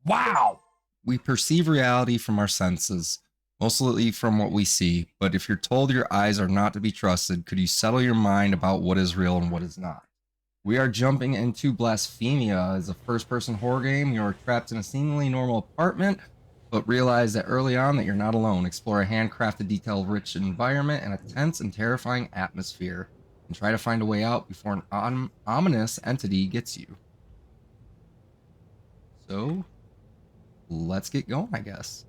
Wow! We perceive reality from our senses, mostly from what we see, but if you're told your eyes are not to be trusted, could you settle your mind about what is real and what is not? We are jumping into Blasphemia as a first-person horror game. You're trapped in a seemingly normal apartment, but realize that early on that you're not alone. Explore a handcrafted, detail-rich environment and a tense and terrifying atmosphere, and try to find a way out before an ominous entity gets you. So, let's get going, I guess.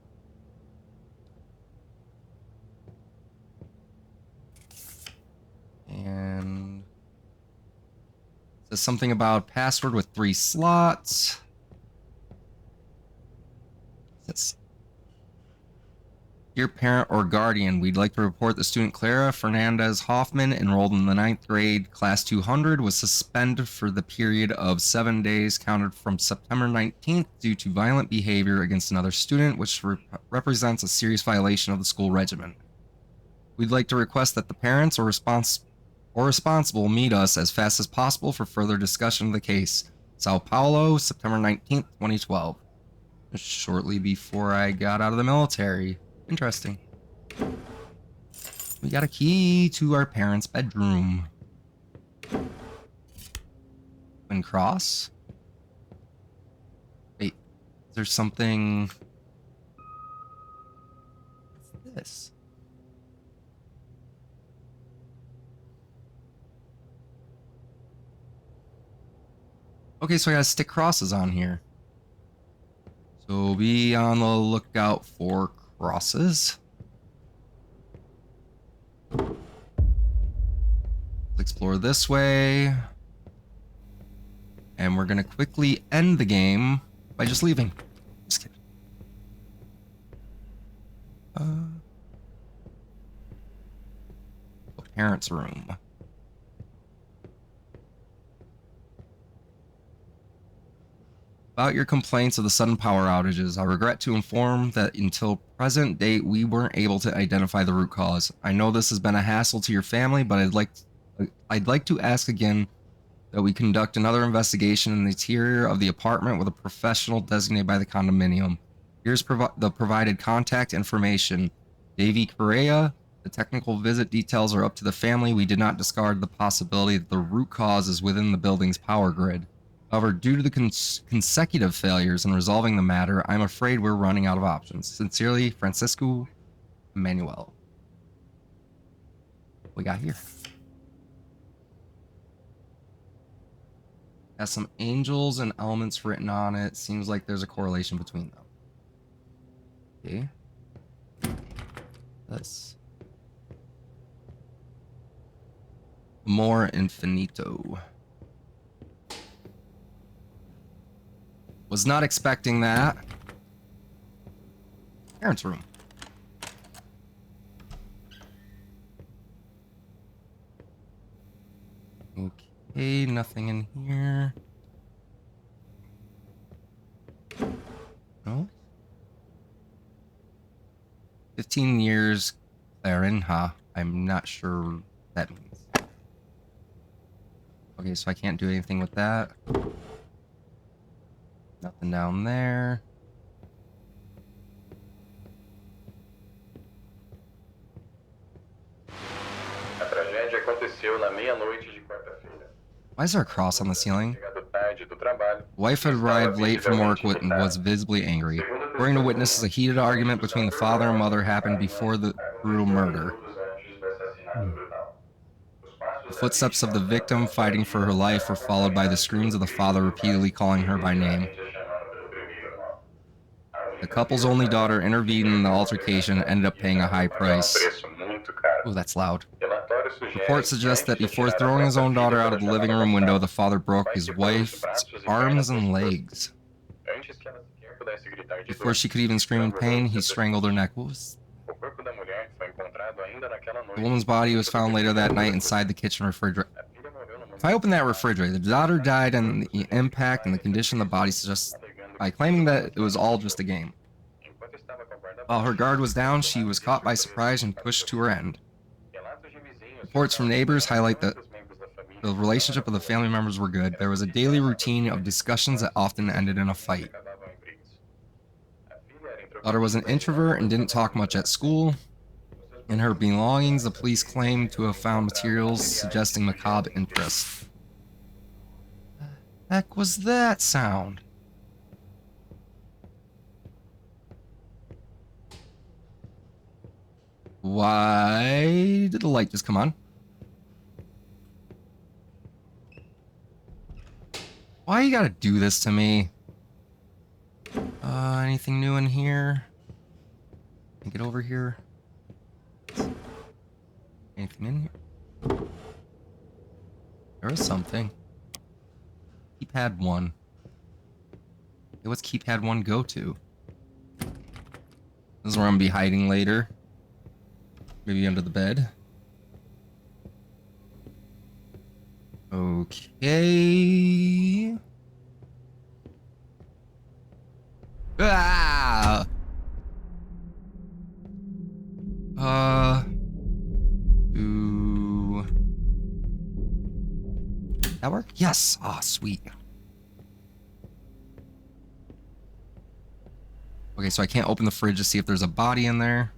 And it says something about password with 3 slots. That's Dear parent or guardian, we'd like to report that student Clara Fernandez Hoffman, enrolled in the 9th grade, class 200, was suspended for the period of 7 days counted from September 19th due to violent behavior against another student, which represents a serious violation of the school regimen. We'd like to request that the parents or responsible meet us as fast as possible for further discussion of the case. Sao Paulo, September 19th, 2012. Shortly before I got out of the military. Interesting. We got a key to our parents' bedroom. And cross? Wait, is there something... What's this? Okay, so I gotta stick crosses on here. So be on the lookout for crosses. Let's explore this way. And we're gonna quickly end the game by just leaving. Just kidding. Parents' room. About your complaints of the sudden power outages, I regret to inform that until present date, we weren't able to identify the root cause. I know this has been a hassle to your family, but I'd like to ask again that we conduct another investigation in the interior of the apartment with a professional designated by the condominium. Here's the provided contact information. Davey Correa. The technical visit details are up to the family. We did not discard the possibility that the root cause is within the building's power grid. However, due to the consecutive failures in resolving the matter, I'm afraid we're running out of options. Sincerely, Francisco Manuel. What we got here? Has some angels and elements written on it. Seems like there's a correlation between them. Okay. This. More Infinito. Was not expecting that. Parents' room. Okay, nothing in here. No? 15 years, Clarin, huh? I'm not sure what that means. Okay, so I can't do anything with that. Nothing down there. A tragédia aconteceu na meia-noite de quarta-feira. Why is there a cross on the ceiling? Wife had arrived late from work and was visibly angry. According to witnesses, a heated argument between the father and mother happened before the brutal murder. The footsteps of the victim fighting for her life were followed by the screams of the father repeatedly calling her by name. The couple's only daughter intervened in the altercation and ended up paying a high price. Oh, that's loud. Reports suggest that before throwing his own daughter out of the living room window, the father broke his wife's arms and legs. Before she could even scream in pain, he strangled her neck. The woman's body was found later that night inside the kitchen refrigerator. If I open that refrigerator, the daughter died and the impact and the condition of the body suggests by claiming that it was all just a game. While her guard was down, she was caught by surprise and pushed to her end. Reports from neighbors highlight that the relationship of the family members were good. There was a daily routine of discussions that often ended in a fight. Daughter was an introvert and didn't talk much at school. In her belongings, the police claim to have found materials suggesting macabre interest. The heck was that sound? Why did the light just come on? Why you gotta do this to me? Anything new in here? Can I get over here? Anything in here? There was something. Keypad 1. Okay, what's keypad 1 go to? This is where I'm gonna be hiding later. Maybe under the bed. Okay. Ah! Do that work? Yes. Ah, sweet. Okay, so I can't open the fridge to see if there's a body in there.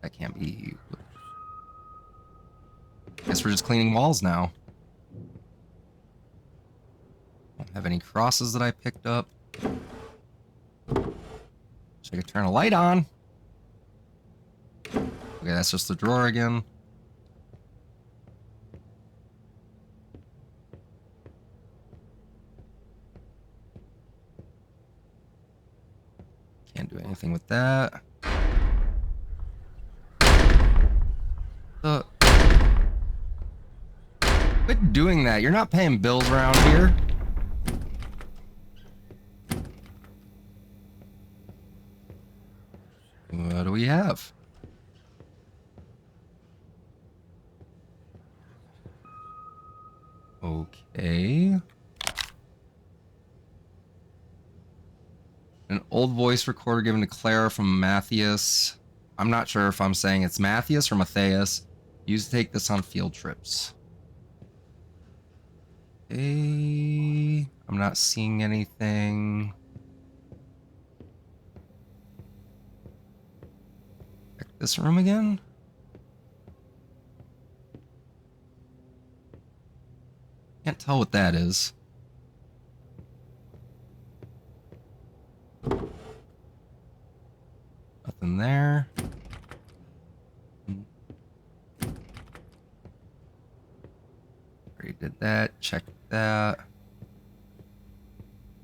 That can't be. Guess we're just cleaning walls now. Don't have any crosses that I picked up. So I could turn a light on. Okay, that's just the drawer again. Can't do anything with that. Quit doing that. You're not paying bills around here. What do we have? Okay. An old voice recorder given to Clara from Matthias. I'm not sure if I'm saying it's Matthias or Matthias. Used to take this on field trips. Okay. I'm not seeing anything. Check this room again. Can't tell what that is. Nothing there. Already did that. Check that.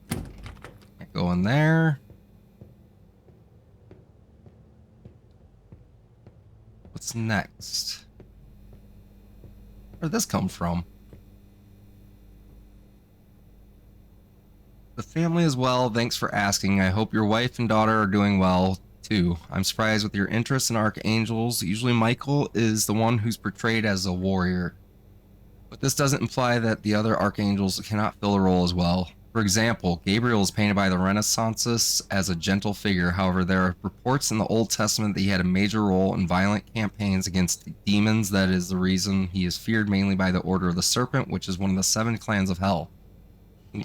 Can't go in there. What's next? Where'd this come from? The family is well. Thanks for asking. I hope your wife and daughter are doing well, too. I'm surprised with your interest in archangels. Usually Michael is the one who's portrayed as a warrior. But this doesn't imply that the other archangels cannot fill a role as well. For example, Gabriel is painted by the Renaissancists as a gentle figure. However, there are reports in the Old Testament that he had a major role in violent campaigns against demons. That is the reason he is feared mainly by the Order of the Serpent, which is one of the 7 clans of hell.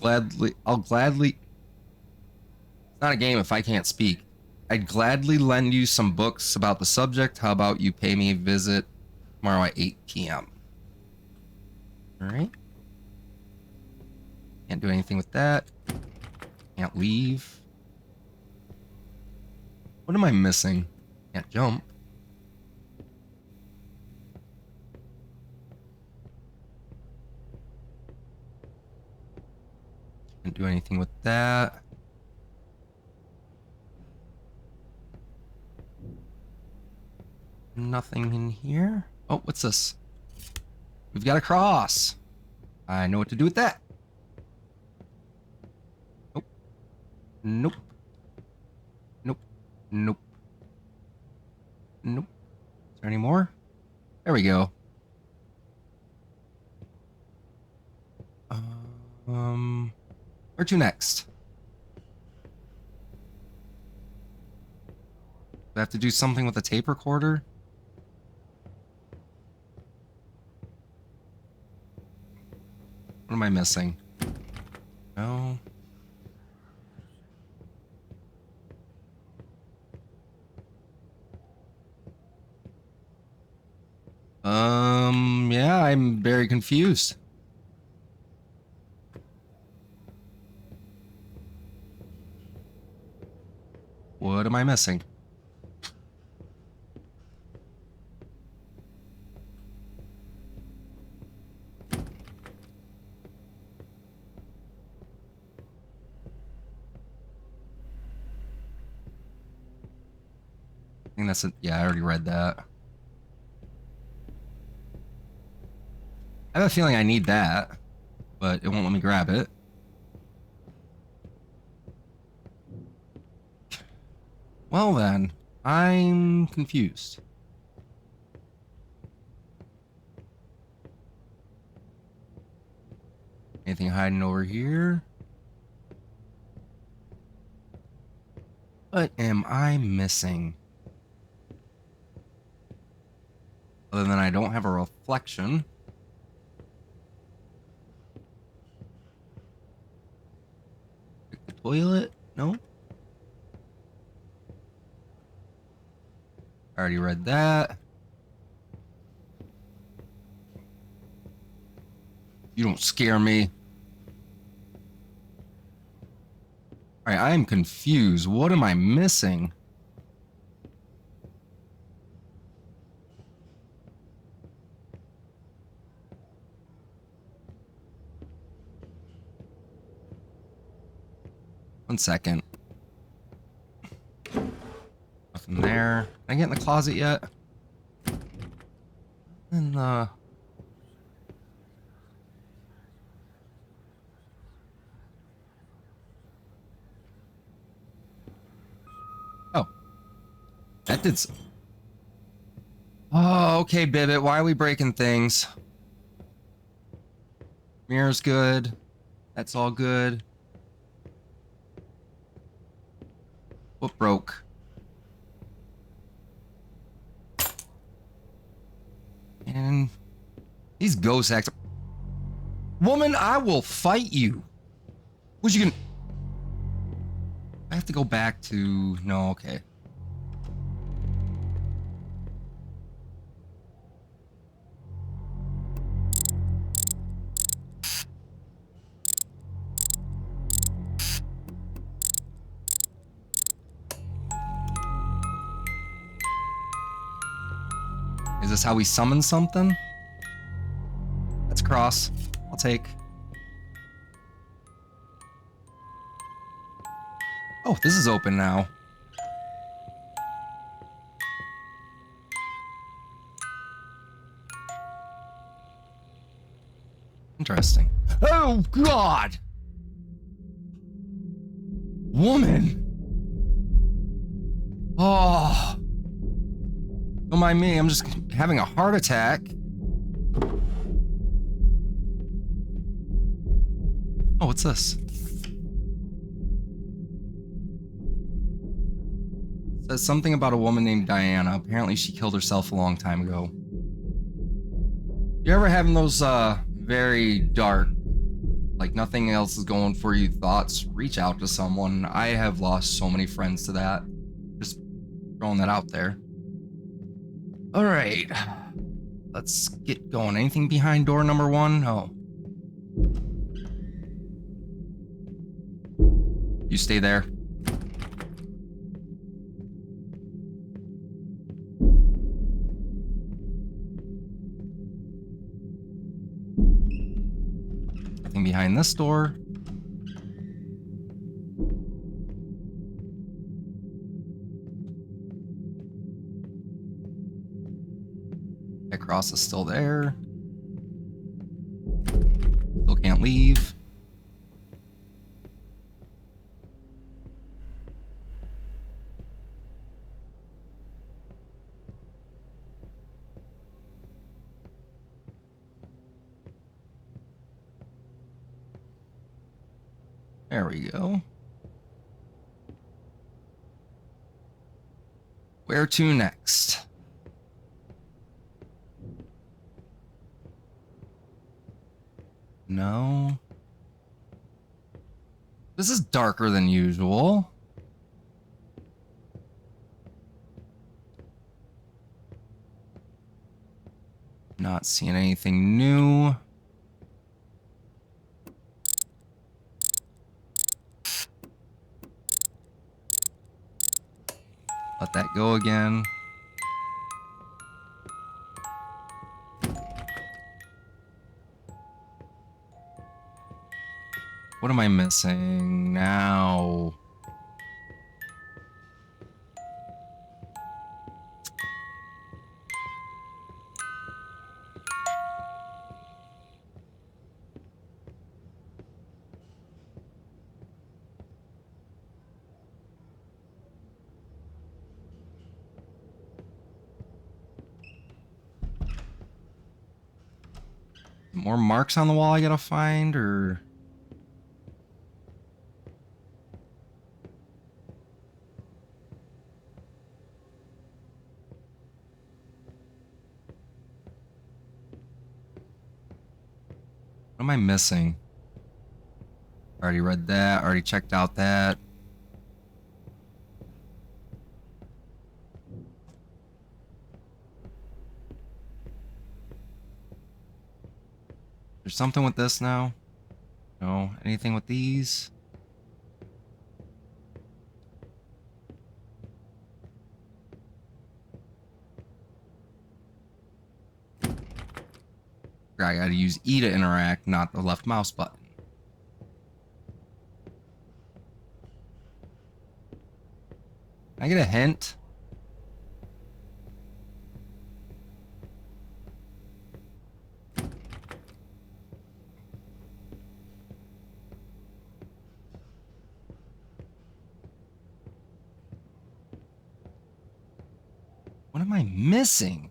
I'll gladly... It's not a game if I can't speak. I'd gladly lend you some books about the subject. How about you pay me a visit tomorrow at 8 p.m. Alright. Can't do anything with that. Can't leave. What am I missing? Can't jump. Can't do anything with that. Nothing in here. Oh, what's this? We've got a cross. I know what to do with that. Nope. Nope. Nope. Nope. Nope. Is there any more? There we go. Where to next? Do I have to do something with the tape recorder? am I missing? No. Yeah, I'm very confused. What am I missing? I think that's it. Yeah, I already read that. I have a feeling I need that, but it won't let me grab it. Well then, I'm confused. Anything hiding over here? What am I missing? Other than I don't have a reflection. The toilet? No. I already read that. You don't scare me. All right, I am confused. What am I missing? One second. Nothing there. Can I get in the closet yet? And oh, that did. Oh, okay, Bibbit. Why are we breaking things? Mirror's good. That's all good. What broke? And these ghost acts. Woman, I will fight you. What you gonna? I have to go back to. No, okay. Is this how we summon something? That's cross. I'll take. Oh, this is open now. Interesting. Oh, God! Woman! Oh. Don't mind me, I'm just having a heart attack. Oh, what's this? It says something about a woman named Diana. Apparently she killed herself a long time ago. You ever having those very dark, like nothing else is going for you thoughts? Reach out to someone. I have lost so many friends to that. Just throwing that out there. All right, let's get going. Anything behind door number 1? Oh. You stay there. Nothing behind this door. That cross is still there. Still can't leave. There we go. Where to next? No. This is darker than usual. Not seeing anything new. Let that go again. What am I missing now? More marks on the wall I gotta find, or... What am I missing? Already read that, already checked out that. There's something with this now? No. Anything with these? I gotta use E to interact, not the left mouse button. Can I get a hint? What am I missing?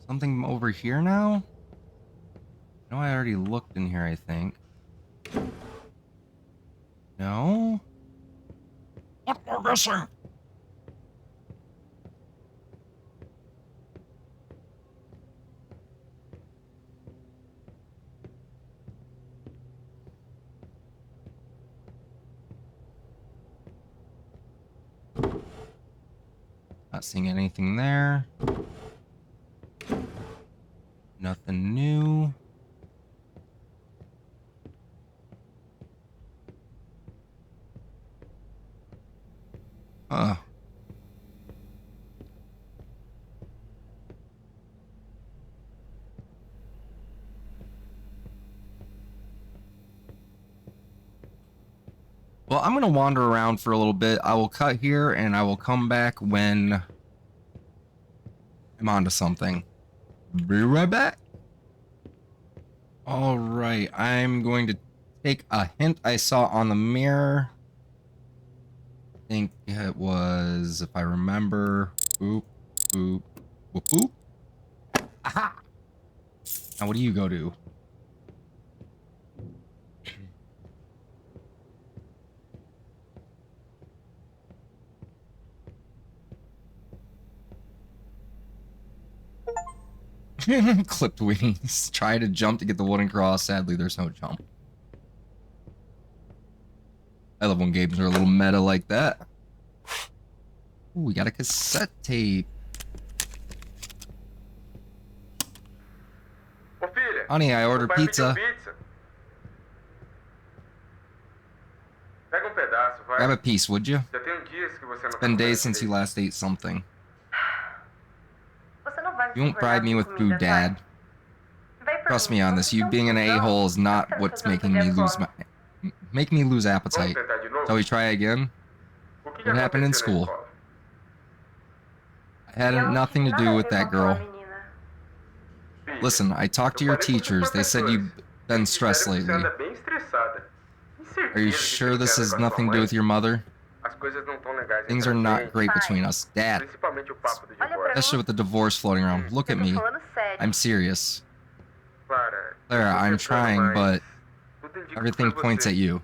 Something over here now? No, I already looked in here, I think. No? What am I missing? Not seeing anything there. Nothing new. Well, I'm gonna wander around for a little bit. I will cut here and I will come back when I'm onto something. Be right back. All right, I'm going to take a hint I saw on the mirror. I think it was, if I remember, boop, boop, boop, boop. Aha! Now, what do you go to? Clipped wings. Try to jump to get the wooden cross. Sadly, there's no jump. I love when games are a little meta like that. Ooh, we got a cassette tape. Ô filha, Honey, I ordered o pai pizza. pediu pizza. Pega pedaço, vai. Grab a piece, would you? Já tem dias que você não It's been days since you last ate something. You won't bribe me with food, Dad. Trust me on this. You being an a-hole is not what's making me lose appetite. Shall we try again? What happened in school? I had nothing to do with that girl. Listen, I talked to your teachers. They said you've been stressed lately. Are you sure this has nothing to do with your mother? Things are not great between us. Dad. Especially with the divorce floating around. Look at me. I'm serious. Clara, I'm trying, but everything points at you.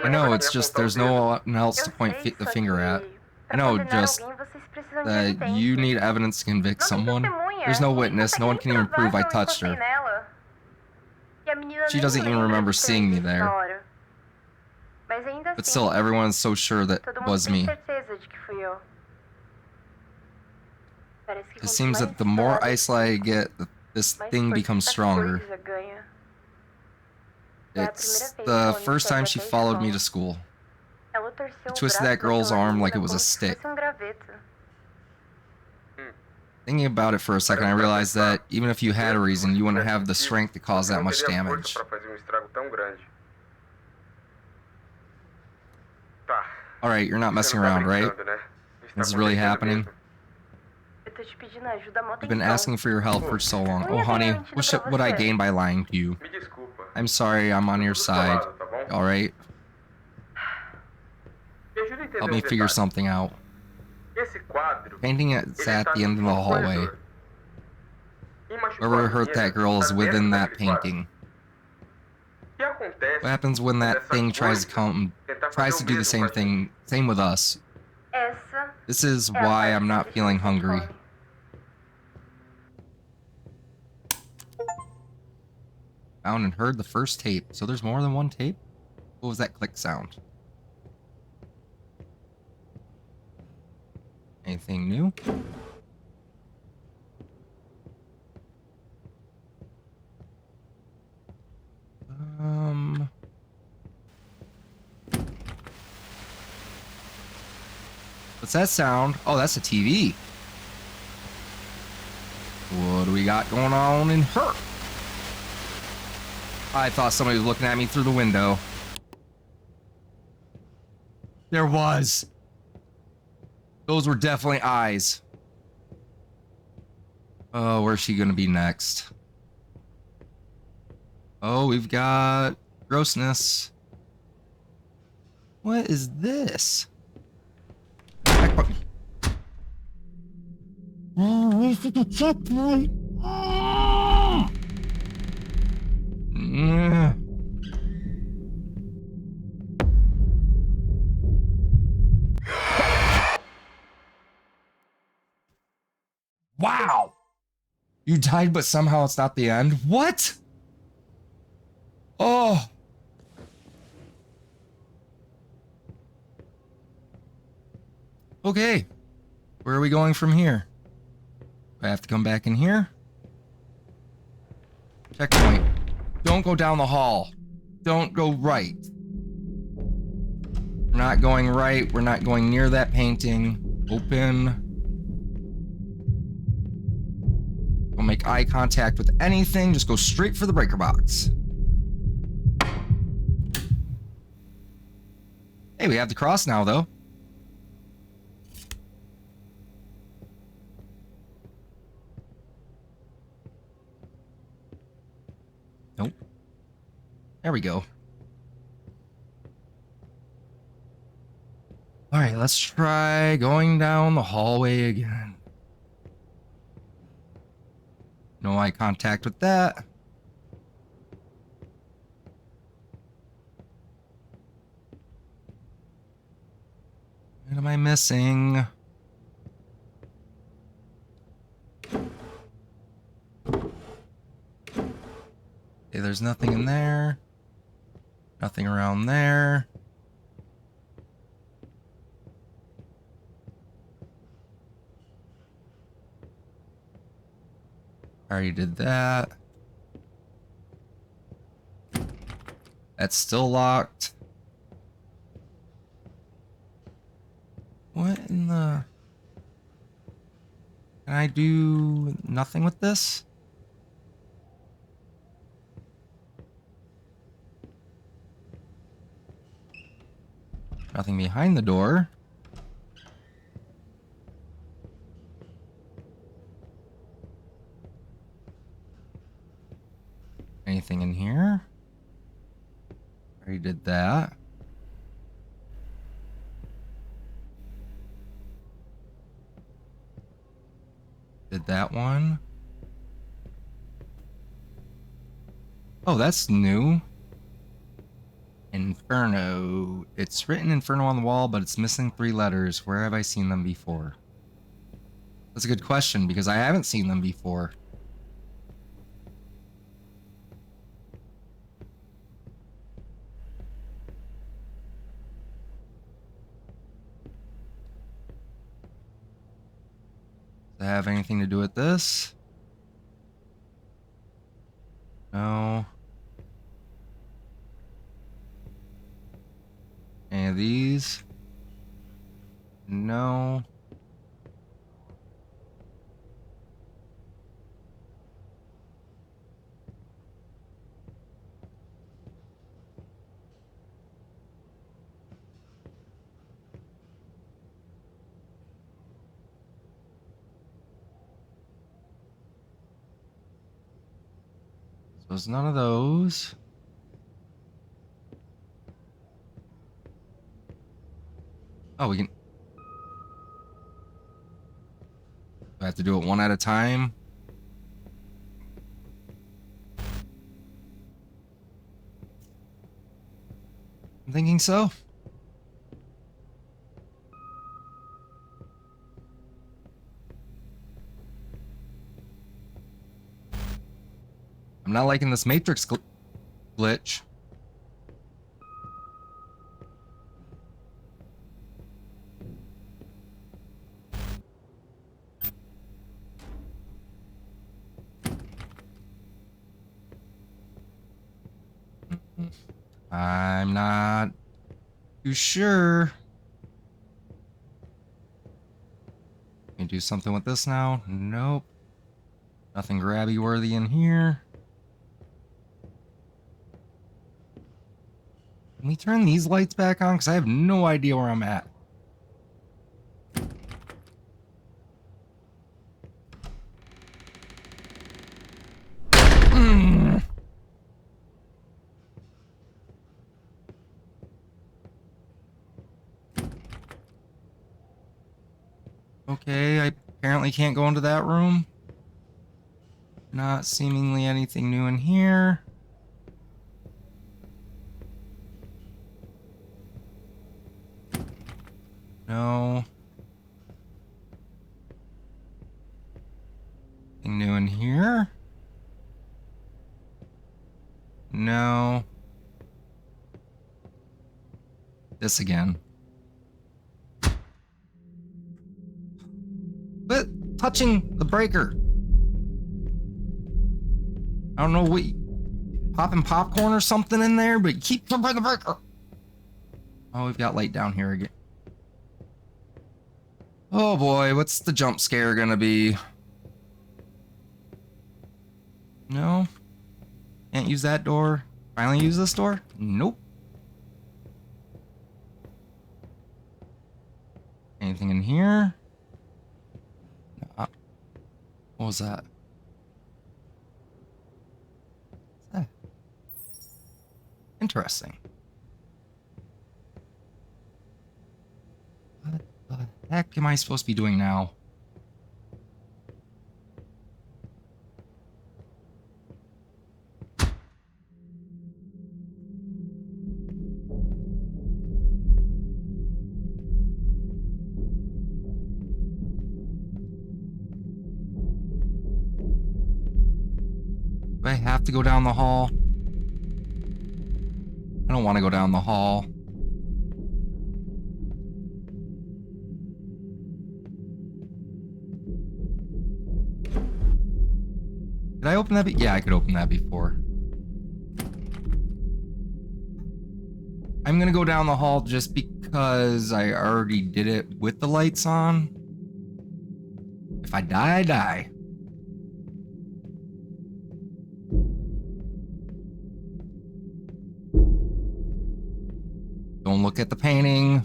I know, it's just there's no one else Eu to point sei, the só finger at. que I pra know, condenar just alguém vocês precisam de that you evidências. need evidence to convict Não tem someone. testemunha. There's no Ninguém witness, no consegue one nem can even provar prove que I eu touched encostei her. nela. E a menina She nem doesn't even lembra remember de ter seeing me visto there. na hora. Mas ainda But assim, still, everyone's so sure that todo mundo was tem me. certeza de que fui eu. Parece que It quanto seems mais that the more isolada eu isolated I fico, get, this mais thing força becomes essa stronger. coisa ganha. É a primeira It's vez que the ela me first segue time she até a followed me escola. to school. Ela torceu I o twisted braço that girl's daquela arm like menina it was a como se stick. fosse graveto. Thinking about it for a second, I realized that even if you had a reason, you wouldn't have the strength to cause that much damage. Alright, you're not messing around, right? This is really happening? Eu tô te pedindo ajuda há mó You've been tempão. asking for your help for so long. Não Oh, ia ganhar honey, mentindo what pra would I você. gain by lying to you? I'm sorry, I'm on your side. Alright? Help me figure something out. Painting it's at the end of the hallway. Whoever hurt that girl is within that painting. What happens when that thing tries to do the same with us? Essa This is é a why parte I'm que not me feeling deixa com hungry. fome. Found and heard the first tape. So there's more than one tape? What was that click sound? Anything new? What's that sound? Oh, that's a TV. What do we got going on in her? I thought somebody was looking at me through the window. There was. Those were definitely eyes. Oh, where's she gonna be next? Oh, we've got grossness. What is this? Oh, where's the checkpoint? Oh! Wow! You died, but somehow it's not the end? What? Oh! Okay. Where are we going from here? I have to come back in here? Checkpoint. Don't go down the hall. Don't go right. We're not going right. We're not going near that painting. Open. Don't make eye contact with anything. Just go straight for the breaker box. Hey, we have the cross now, though. Nope. There we go. All right, let's try going down the hallway again. No eye contact with that. What am I missing? Okay, there's nothing in there. Nothing around there. I already did that. That's still locked. What in the... Can I do nothing with this? Nothing behind the door. Anything in here? Already did that. Did that one. Oh, that's new. Inferno. It's written Inferno on the wall, but it's missing 3 letters. Where have I seen them before? That's a good question, because I haven't seen them before. Does it have anything to do with this? No. Any of these? No. So it's none of those. Oh, we can... I have to do it one at a time. I'm thinking so. I'm not liking this matrix glitch. I'm not too sure. Can you do something with this now? Nope. Nothing grabby worthy in here. Can we turn these lights back on? Because I have no idea where I'm at. Okay, I apparently can't go into that room. Not seemingly anything new in here. No. Anything new in here? No. This again. But touching the breaker. I don't know what popping popcorn or something in there, but keep touching the breaker. Oh, we've got light down here again. Oh boy, what's the jump scare gonna be? No. Can't use that door. Finally use this door? Nope. Anything in here? What was that? What's that? Interesting. What the heck am I supposed to be doing now? Do I have to go down the hall? I don't want to go down the hall. Did I open that? Yeah, I could open that before. I'm gonna go down the hall just because I already did it with the lights on. If I die, I die. Don't look at the painting.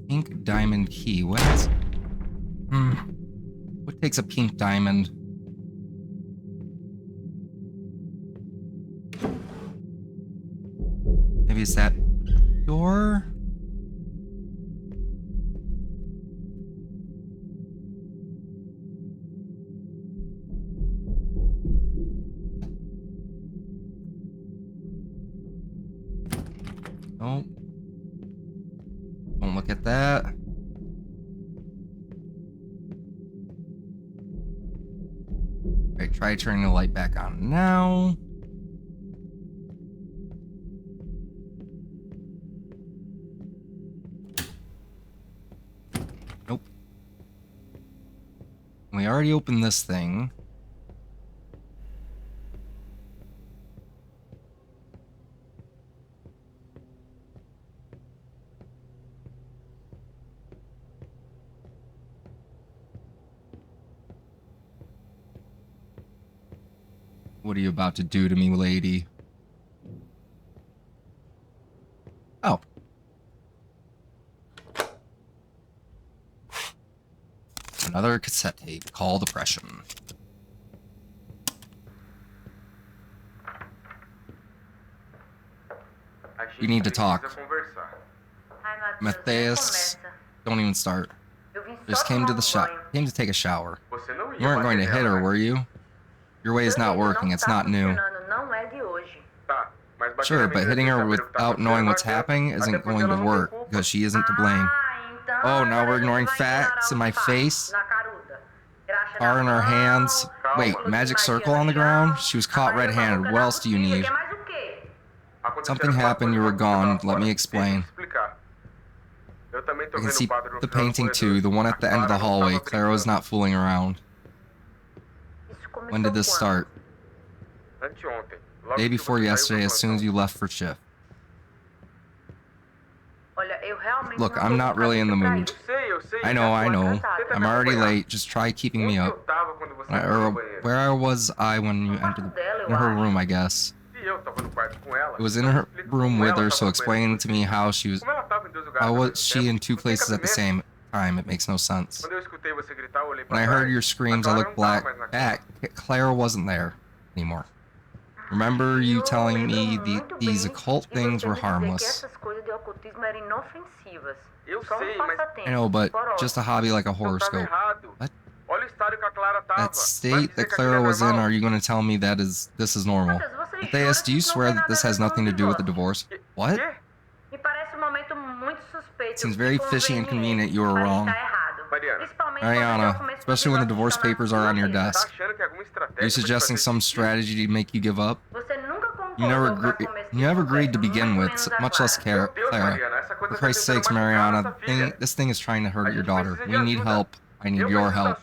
Pink diamond key. What is... What takes a pink diamond? Maybe it's that door? Nope. Don't look at that. Alright, try turning the light back on now. Nope. We already opened this thing. What are you about to do to me, lady? Oh. Another cassette tape called Oppression. We need to talk. Matthias, don't even start. Just came to the came to take a shower. You weren't going to hit her, were you? Your way is not working, it's not new. Sure, but hitting her without knowing what's happening isn't going to work, because she isn't to blame. Oh, now we're ignoring facts in my face? Car in our hands. Wait, magic circle on the ground? She was caught red-handed. What else do you need? Something happened, you were gone. Let me explain. I can see the painting too, the one at the end of the hallway. Clara was not fooling around. When did this start? Day before yesterday, as soon as you left for shift. Look, I'm not really in the mood. I know. I'm already late. Just try keeping me up. Where was I when you entered in her room, I guess? It was in her room with her, so explain to me how she was... How was she in two places at the same time? It makes no sense. When I heard your screams, I looked back. Clara wasn't there anymore. Remember you telling me these occult things were harmless. I know, but just a hobby like a horoscope. What? That state that Clara was in, are you going to tell me that this is normal? Matthias, do you swear that this has nothing to do with the divorce? What? It seems very fishy and convenient you were wrong. Mariana, especially when the divorce papers are on your desk. Are you suggesting some strategy to make you give up? You never agreed to begin with, much less Clara. For Christ's sakes, Mariana, this thing is trying to hurt your daughter. We need help. I need your help.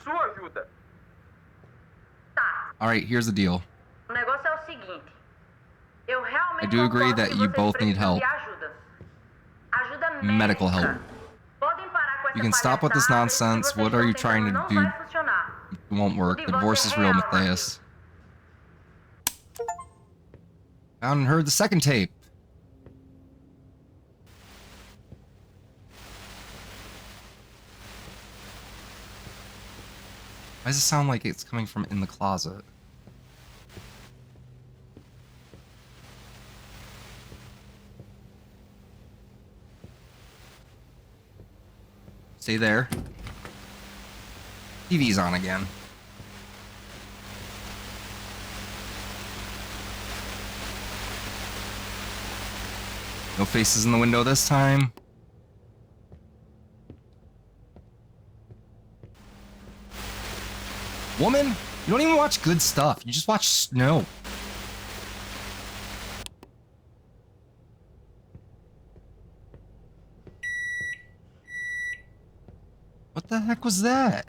Alright, here's the deal. I do agree that you both need help. Medical help. You can stop with this nonsense. What are you trying to do? It won't work. The divorce is real, Matthias. Found and heard the second tape. Why does it sound like it's coming from in the closet? Stay there. TV's on again. No faces in the window this time. Woman, you don't even watch good stuff. You just watch snow. What the heck was that?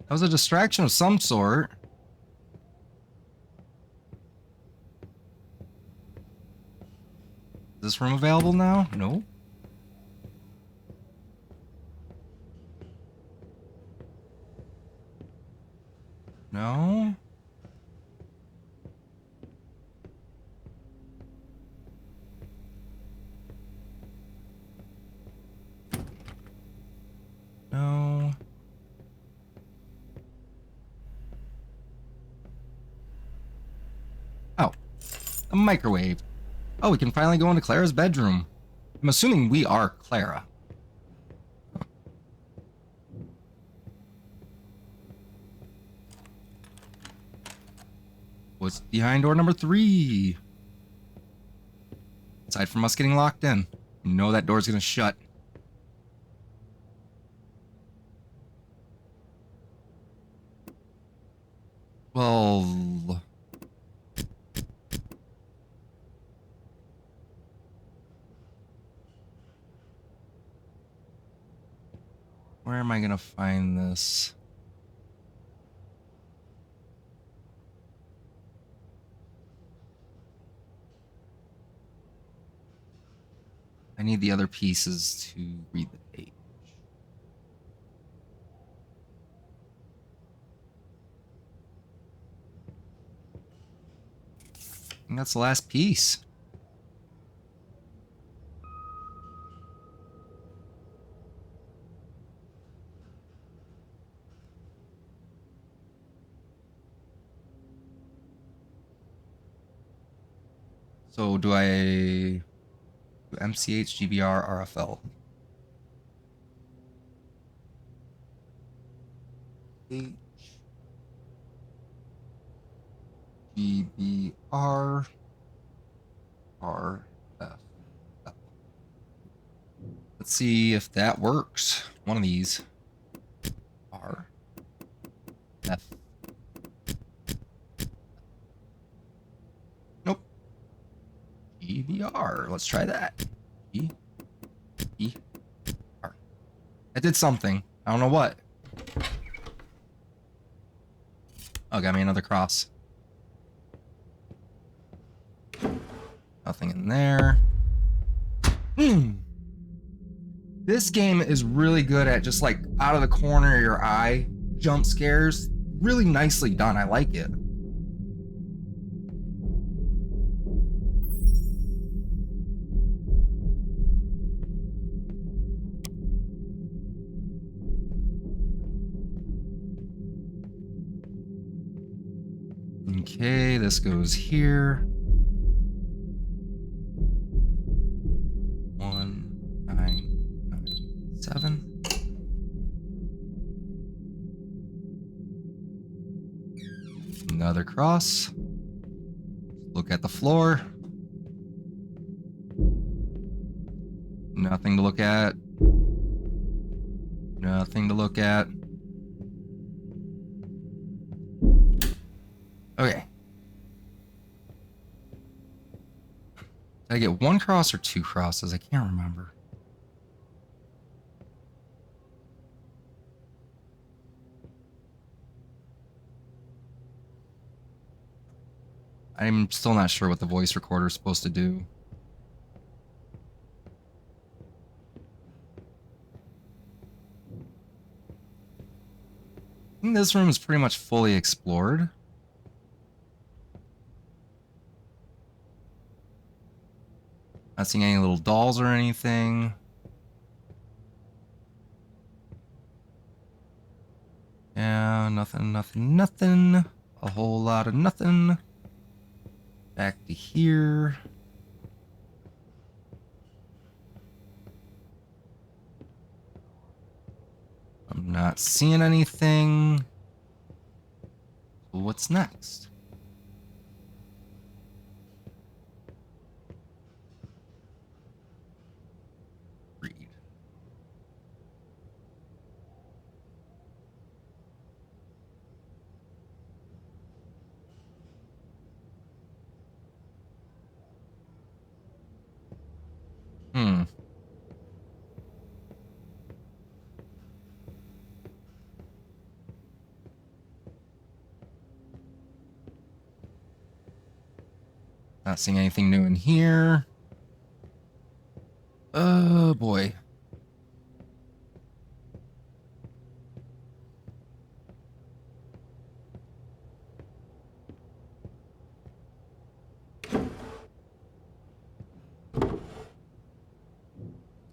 That was a distraction of some sort. Is this room available now? No. No. No. Oh. A microwave. Oh, we can finally go into Clara's bedroom. I'm assuming we are Clara. What's behind door number 3? Aside from us getting locked in, you know that door's gonna shut. Well, where am I gonna find this? I need the other pieces to read the page. And that's the last piece. So do I do MCH, GBR, RFL? H, GBR, RFL. Let's see if that works. One of these. R, F. Nope. GBR. Let's try that. G, E, R. I did something. I don't know what. Oh, got me another cross. Nothing in there. This game is really good at just like out of the corner of your eye jump scares. Really nicely done. I like it. Okay, this goes here. 1997. Another cross. Look at the floor. Nothing to look at. Nothing to look at. Okay. Did I get one cross or 2 crosses? I can't remember. I'm still not sure what the voice recorder is supposed to do. I think this room is pretty much fully explored. Not seeing any little dolls or anything. Yeah, nothing. A whole lot of nothing. Back to here. I'm not seeing anything. So what's next? Read. Hmm. Not seeing anything new in here. Oh boy.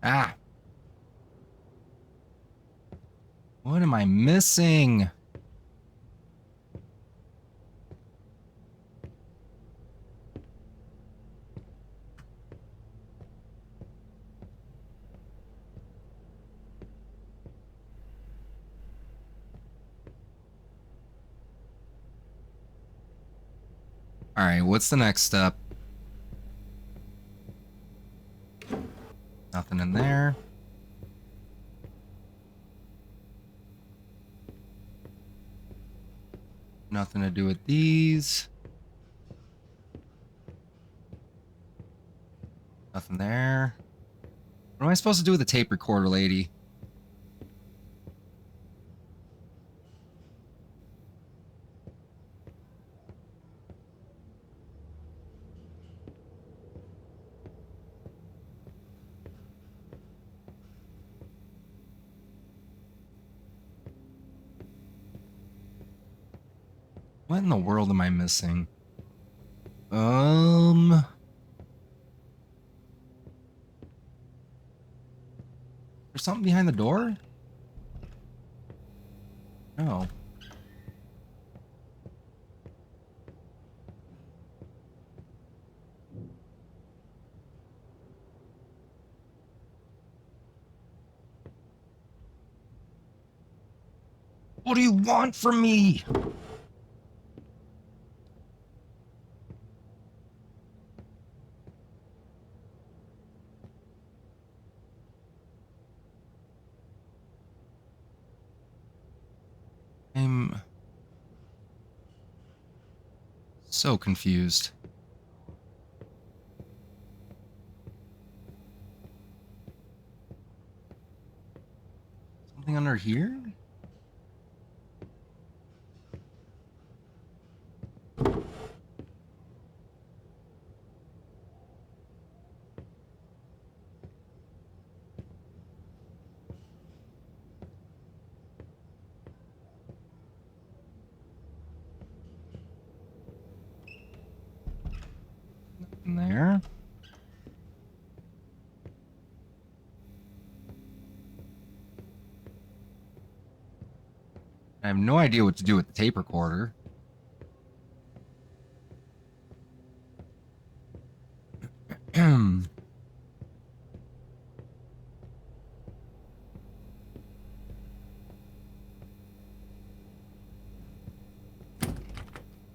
Ah. What am I missing? Alright, what's the next step? Nothing in there. Nothing to do with these. Nothing there. What am I supposed to do with the tape recorder, lady? What in the world am I missing? There's something behind the door? No. What do you want from me? I'm so confused. Something under here? Nothing there. I have no idea what to do with the tape recorder.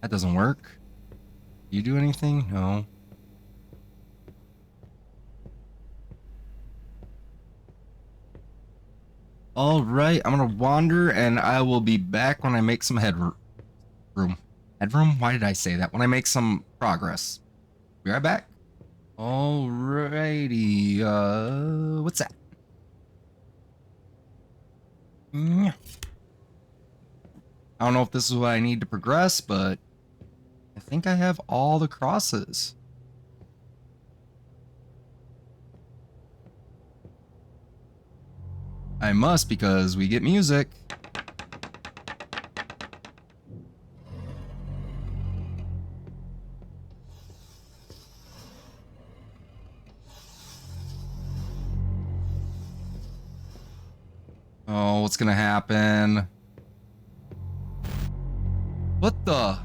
That doesn't work. You do anything? No. All right, I'm gonna wander, and I will be back when I make some headroom. Headroom? Why did I say that? When I make some progress. Be right back. Alrighty. What's that? I don't know if this is what I need to progress, but I think I have all the crosses. I must, because we get music. Oh, what's gonna happen? What the?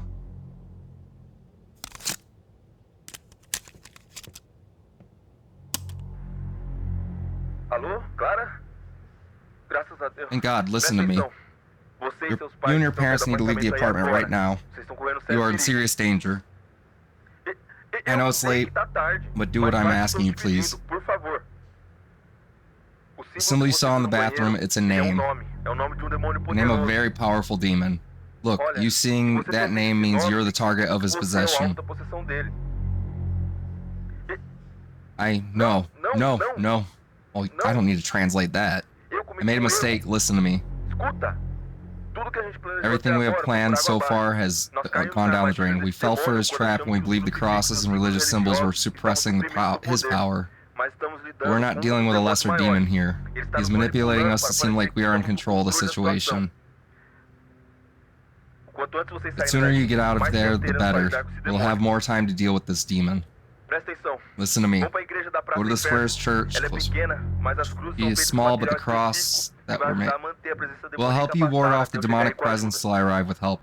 Alô, Clara? Graças a Deus. Thank God, listen to me. Presta atenção. Você e seus pais You and your estão parents saindo need to do leave the apartamento aí apartment right agora. now. Vocês estão correndo You sério are in perigo. serious danger. I know it's sei late, que tá tarde, but do mas what I'm faz o que asking you, estou te pedindo, please. por favor. O The símbolo symbol you que você saw in viu the no bathroom, banheiro, it's a ele é name. nome. É o nome de demônio The name of a poderoso. very powerful demon. Look, Olha, you se seeing você that fosse name esse means nome, you're the target of his você é o possession. alvo da possessão dele. No. Não. Well, I don't need to translate that. Eu I cometi made a erro. mistake, listen to me. Escuta. Tudo que a gente planejou Everything até we have agora foi planned por água so abaixo. far has Nós caímos gone na down the armadilha drain. We desse fell for demônio his quando trap and we achamos que believed the os crosses and crucifixos religious symbols were religiosos suppressing the estavam his suprindo power. mas estamos lidando We're not com dealing with a demônios lesser maiores. demon here. Ele está He's nos manipulating manipulando us to para seem like parecer we que are in estamos no control of the controle da situação. situation. Quanto antes vocês The saírem sooner daí, you get out of mais there, tempo the teremos para better. lidar com esse We'll have demônio. more time to deal with this demon. Presta atenção. Listen to me. Vamos para a igreja da Go Praça to the Inferno. square's church. Ela é Close. pequena, mas as cruzes She são is feitas small, com but the material cross específico que that vai we're ajudar made a manter a presença will demoníaca help you ward afastada off the até eu chegar aí demonic com a presence ajuda. till I arrive with help.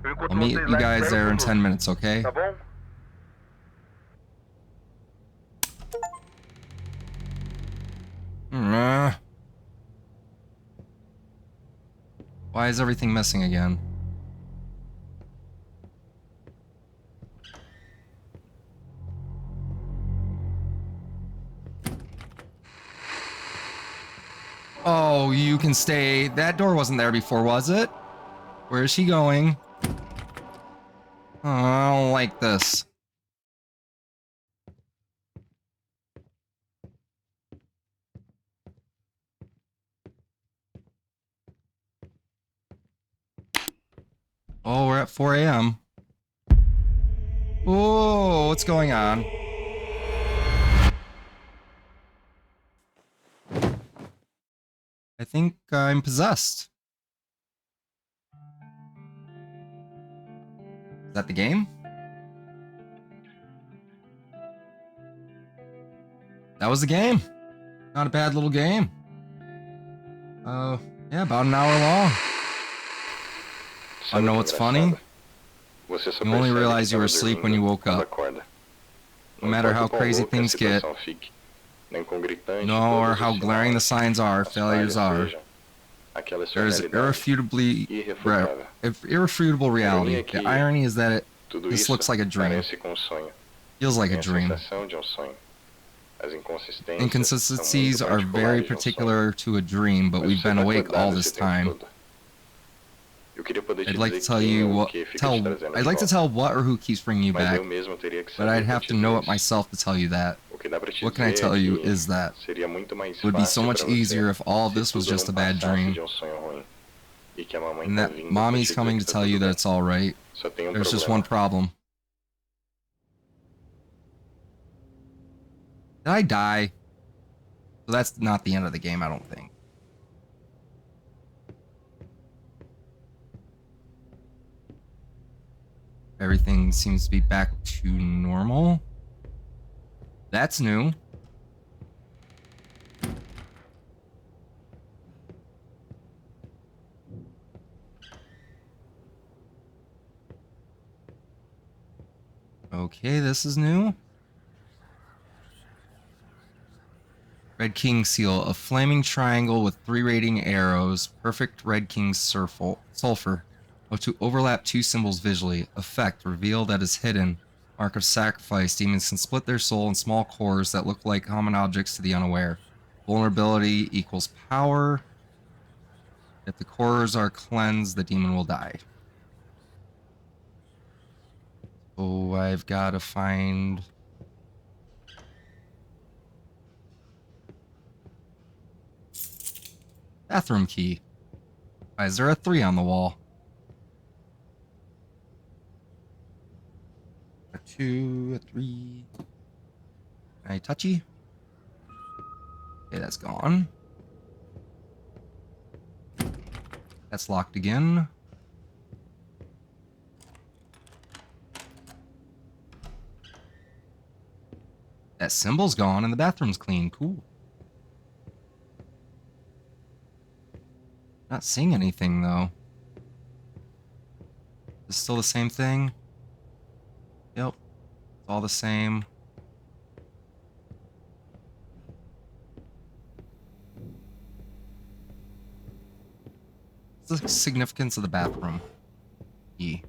Eu encontro I'll meet vocês you lá em guys 10 there in 10 minutos. minutes, okay? Tá bom? Why is everything missing again? Oh, you can stay. That door wasn't there before, was it? Where is she going? Oh, I don't like this. Oh, we're at 4 a.m. Oh, what's going on? I think I'm possessed. Is that the game? That was the game. Not a bad little game. Yeah, about an hour long. I know what's funny? Você só You only percebe que realize you tava were asleep when you dormindo woke quando up. acorda. No Não matter importa how o quão crazy louca a things get, situação fique, nem quão gritante no, or todos how os glaring the sinais, signs are, as failures falhas are, sejam, aquela é sua there is realidade irrefutável. irrefutable A reality. ironia é que The irony is that tudo this isso looks like a dream. parece com um sonho. Feels like a Tem a dream. sensação de um sonho. As inconsistências Inconsistencies são are muito very particulares de um sonho. particular to a dream, but Mas we've você been tá awake all acordado this esse tempo time. todo. Eu queria poder te I'd like to dizer tell quem you ou o what, que fica te trazendo de I'd like to volta. tell what or who keeps bringing you Mas back, eu mesmo teria que but saber I'd pra have te to dizer know it isso. myself to tell you that. O que dá pra te What can I dizer tell é you que is that seria muito mais it would be so fácil much pra você easier if all of se this was tudo just não a bad passasse dream, de um sonho ruim. E que a mamãe and tá that vindo pra mommy's te dizer coming que to tá tell you tudo that bem. it's all right. Só tem There's just one problema. problem. Did I die? So that's not the end of the game, I don't think. Everything seems to be back to normal. That's new. Okay, this is new. Red King seal, a flaming triangle with 3 radiating arrows. Perfect Red King sulfur. Oh, to overlap 2 symbols visually. Effect, reveal that is hidden. Mark of sacrifice, demons can split their soul in small cores that look like common objects to the unaware. Vulnerability equals power. If the cores are cleansed, the demon will die. Oh, I've got to find... bathroom key. Why is there a 3 on the wall? A 2, a 3. Can I touchy? Okay, that's gone. That's locked again. That symbol's gone and the bathroom's clean. Cool. Not seeing anything though. Is it still the same thing? Yep. It's all the same. What's the significance of the bathroom? E.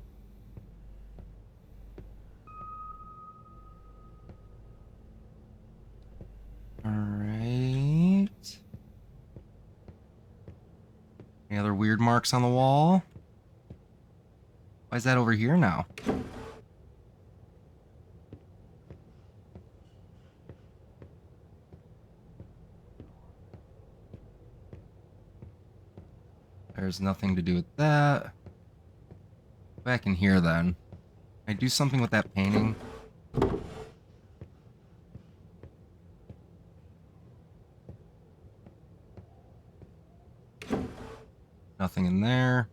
Alright. Any other weird marks on the wall? Why is that over here now? There's nothing to do with that. Back in here then. Can I do something with that painting? Nothing in there.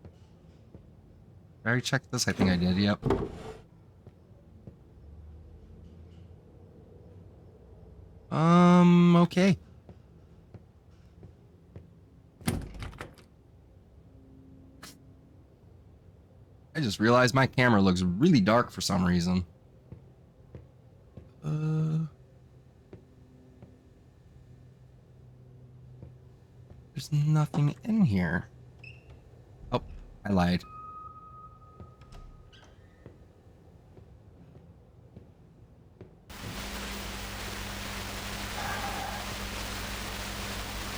Did I already check this? I think I did, yep. Okay. I just realized my camera looks really dark for some reason. There's nothing in here. Oh, I lied.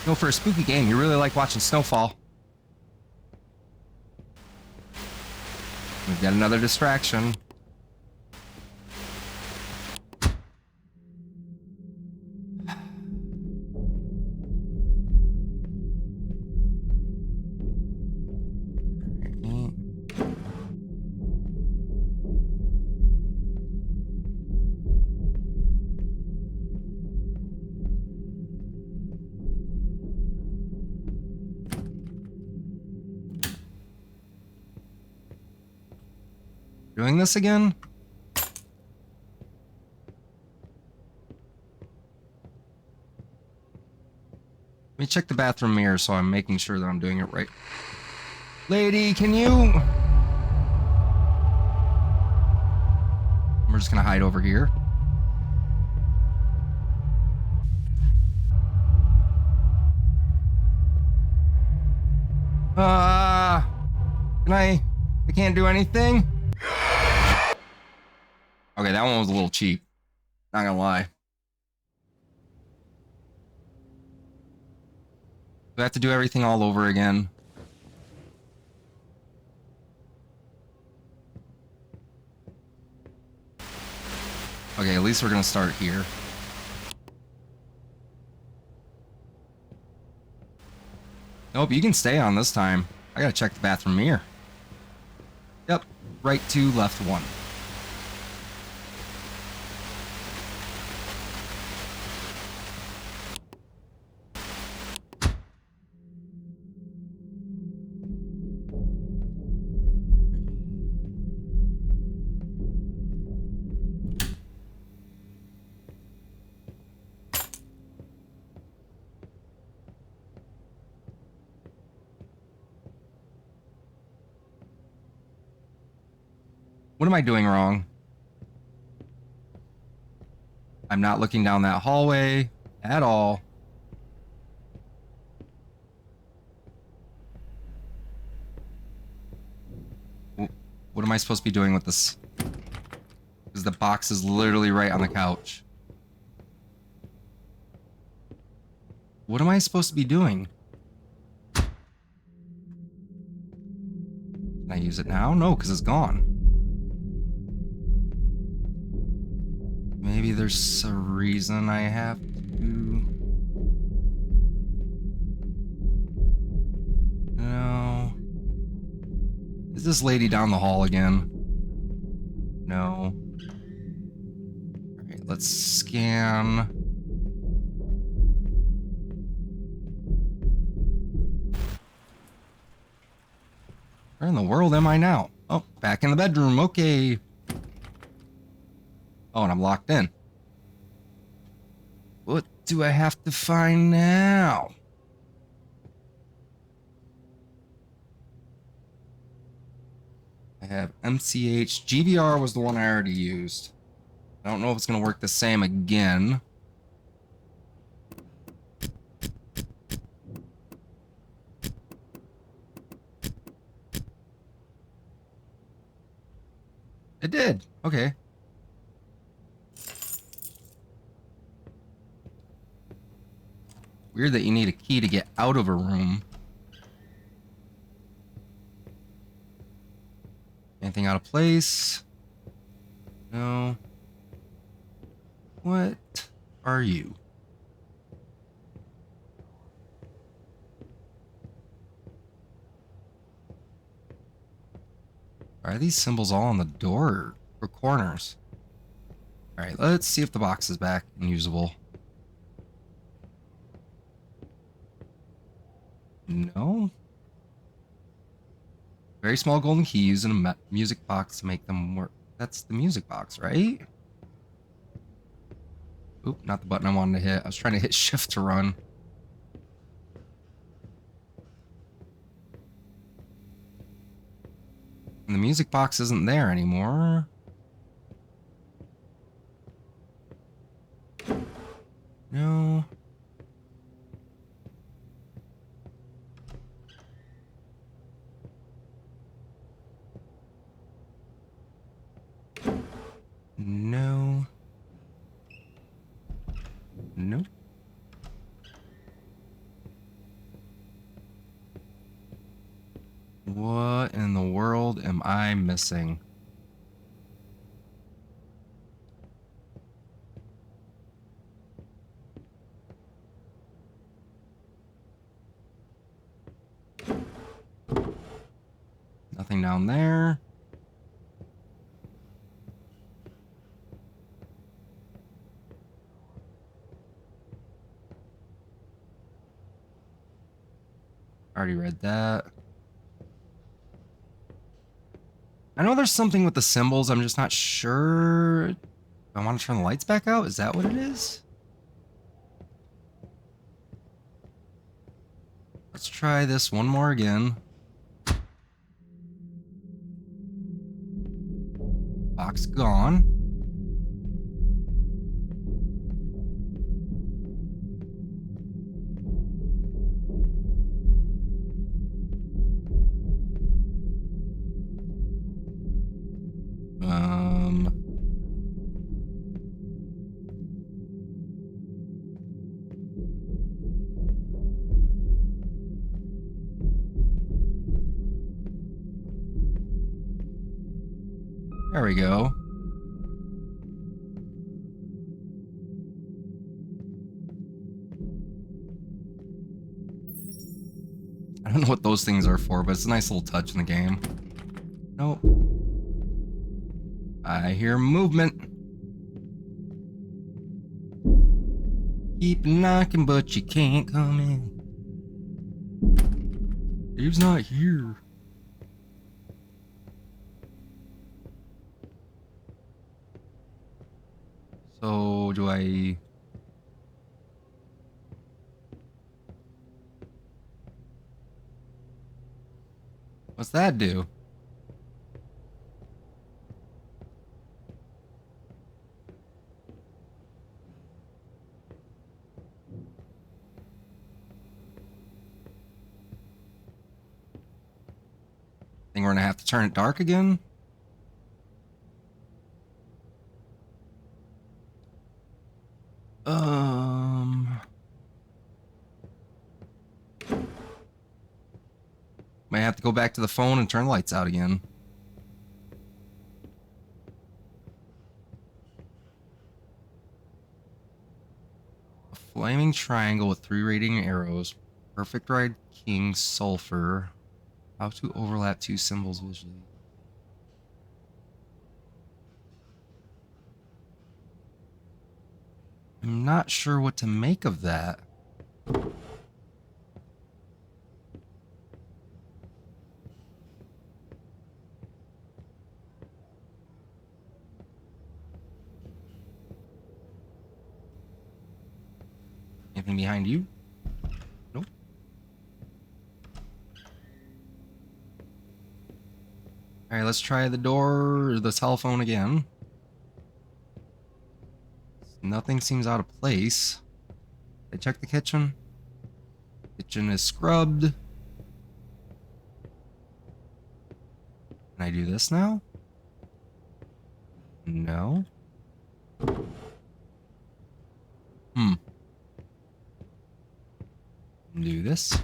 No, for a spooky game, you really like watching snowfall. We've got another distraction. Doing this again? Let me check the bathroom mirror so I'm making sure that I'm doing it right. Lady, can you... We're just gonna hide over here. Can I can't do anything? Okay, that one was a little cheap. Not gonna lie. Do I have to do everything all over again? Okay, at least we're gonna start here. Nope, you can stay on this time. I gotta check the bathroom mirror. Yep, right 2, left 1. What am I doing wrong? I'm not looking down that hallway at all. What am I supposed to be doing with this? Because the box is literally right on the couch. What am I supposed to be doing? Can I use it now? No, because it's gone. Maybe there's a reason I have to... No. Is this lady down the hall again? No. Alright, let's scan. Where in the world am I now? Oh, back in the bedroom. Okay. Oh, and I'm locked in. What do I have to find now? I have MCH. GVR was the one I already used. I don't know if it's going to work the same again. It did. Okay. Weird that you need a key to get out of a room. Anything out of place? No. What are you? Are these symbols all on the door or corners? Alright, let's see if the box is back and usable. No. Very small golden key used in a music box to make them work. That's the music box, right? Oop, not the button I wanted to hit. I was trying to hit shift to run. And the music box isn't there anymore. No. No. Nope. What in the world am I missing? Nothing down there. Already read that. I know there's something with the symbols. I'm just not sure. I want to turn the lights back out. Is that what it is? Let's try this one more again. Box gone. There we go. I don't know what those things are for, but it's a nice little touch in the game. Nope. I hear movement. Keep knocking, but you can't come in. Dave's not here. So, do I... What's that do? Think we're gonna have to turn it dark again? Might have to go back to the phone and turn the lights out again. A flaming triangle with 3 radiating arrows. Perfect ride king sulfur. How to overlap 2 symbols visually. I'm not sure what to make of that. Anything behind you? Nope. Alright, let's try the door or the telephone again. Nothing seems out of place. I check the kitchen. Kitchen is scrubbed. Can I do this now? No. Do this.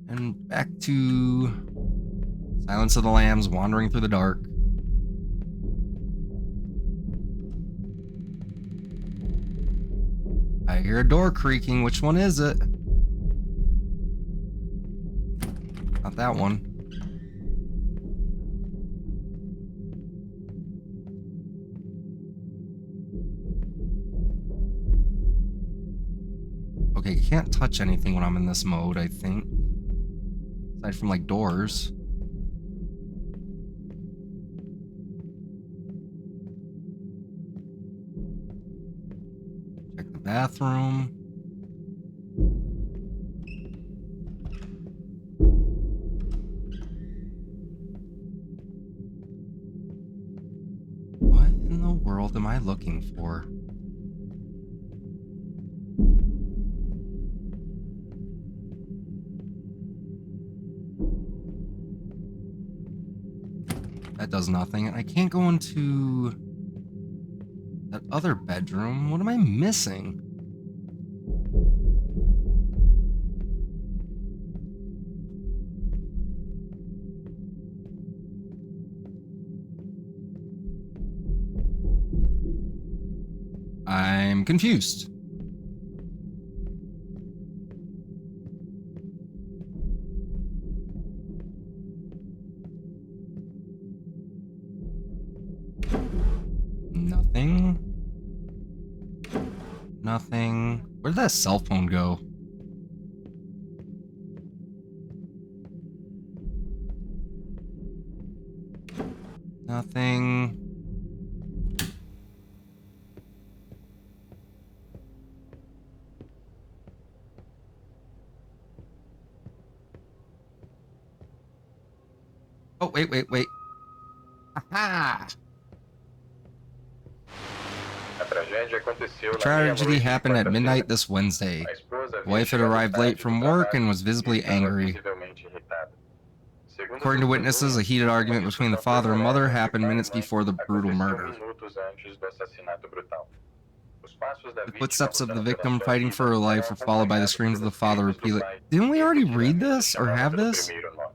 And back to Silence of the Lambs, wandering through the dark. I hear a door creaking. Which one is it? Not that one. Okay, you can't touch anything when I'm in this mode, I think. Aside from, like, doors. Check the bathroom. What in the world am I looking for? That does nothing. I can't go into that other bedroom. What am I missing? confused. Nothing. Nothing. Where did that cell phone go? Nothing. Oh, wait. Aha! A tragédia aconteceu The na tragedy meia-noite de happened at midnight quarta-feira. this Wednesday. A esposa The havia wife had chegado arrived late tarde do from work and trabalho was e visibly estava angry. visivelmente irritada. Segundo According to witnesses, a testemunhas, heated uma argument between the discussão father and mother fervorosa entre happened pai e minutes mãe before the brutal aconteceu murder. minutos antes do assassinato brutal. Os passos da The vítima footsteps of the lutando pela victim sua fighting vida for her life eram were followed by the acompanhados screams of the pelos father gritos do repeatedly. pai, Didn't we already read que this or chamava have pelo this? primeiro nome.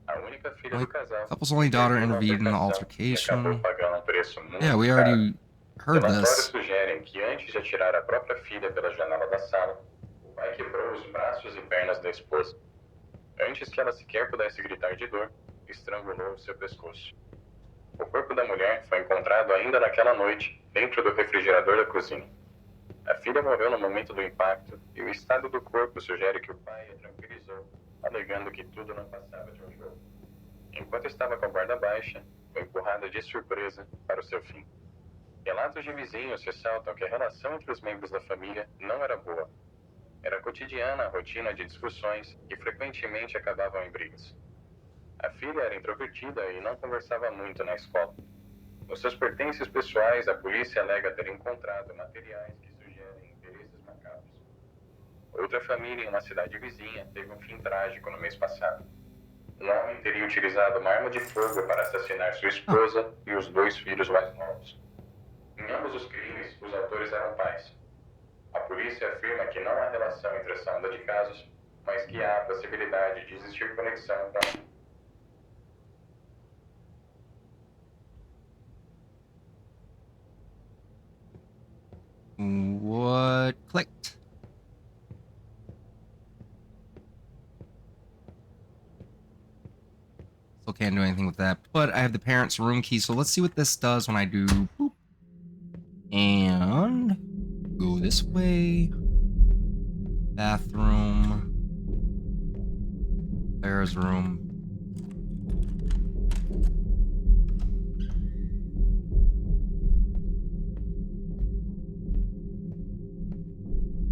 A única filha The do casal couple's only daughter interviu na intervened in the altercação e acabou altercation. pagando um preço Yeah, muito we caro. already heard Relatórios this. sugerem que antes de atirar a própria filha pela janela da sala, o pai quebrou os braços e pernas da esposa. Antes que ela sequer pudesse gritar de dor, estrangulou seu pescoço. O corpo da mulher foi encontrado ainda naquela noite, dentro do refrigerador da cozinha. A filha morreu no momento do impacto e o estado do corpo sugere que o pai a tranquilizou, alegando que tudo não passava de um jogo. Enquanto estava com a guarda baixa, foi empurrada de surpresa para o seu fim. Relatos de vizinhos ressaltam que a relação entre os membros da família não era boa. Era cotidiana a rotina de discussões que frequentemente acabavam em brigas. A filha era introvertida e não conversava muito na escola. Nos seus pertences pessoais, a polícia alega ter encontrado materiais que sugerem interesses macabros. Outra família em uma cidade vizinha teve um fim trágico no mês passado. Um homem teria utilizado uma arma de fogo para assassinar sua esposa e os 2 filhos mais novos. Em ambos os crimes, os autores eram pais. A polícia afirma que não há relação entre essa onda de casos, mas que há a possibilidade de existir conexão com... What clicked? Still can't do anything with that, but I have the parents' room key, so let's see what this does when I do boop. And go this way. Bathroom. Clara's room.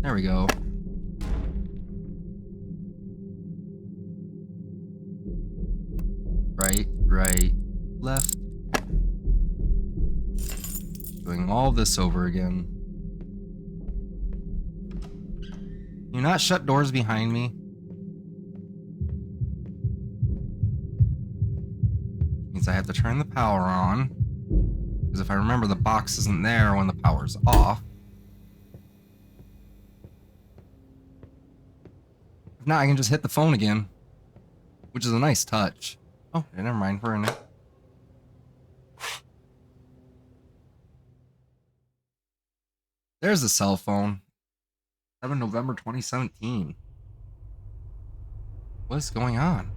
There we go. Right, left. Doing all this over again. Can you not shut doors behind me? Means I have to turn the power on. Because if I remember, the box isn't there when the power's off. If not, I can just hit the phone again. Which is a nice touch. Oh, never mind for a minute. There's the cell phone. 7 November 2017. What's going on?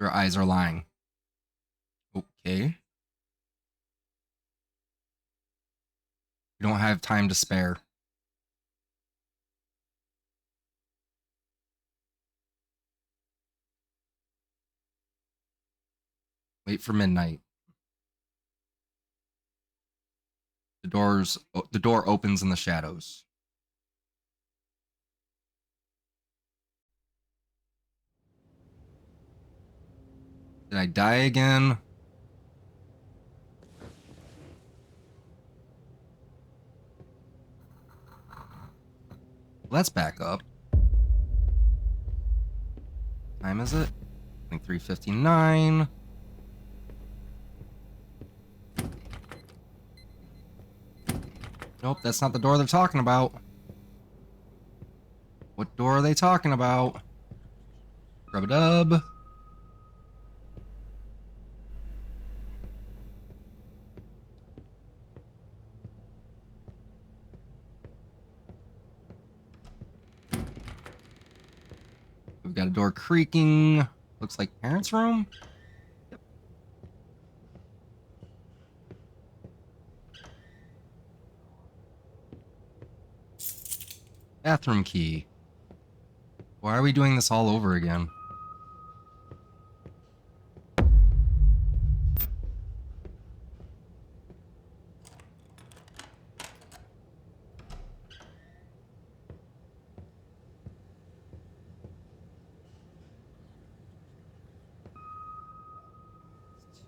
Your eyes are lying. Okay. We don't have time to spare. Wait for midnight. The door opens in the shadows. Did I die again? Let's back up. What time is it? I think 3:59. Nope, that's not the door they're talking about. What door are they talking about? Rub-a-dub. we've got a door creaking. Looks like parents' room. Yep. Bathroom key. Why are we doing this all over again?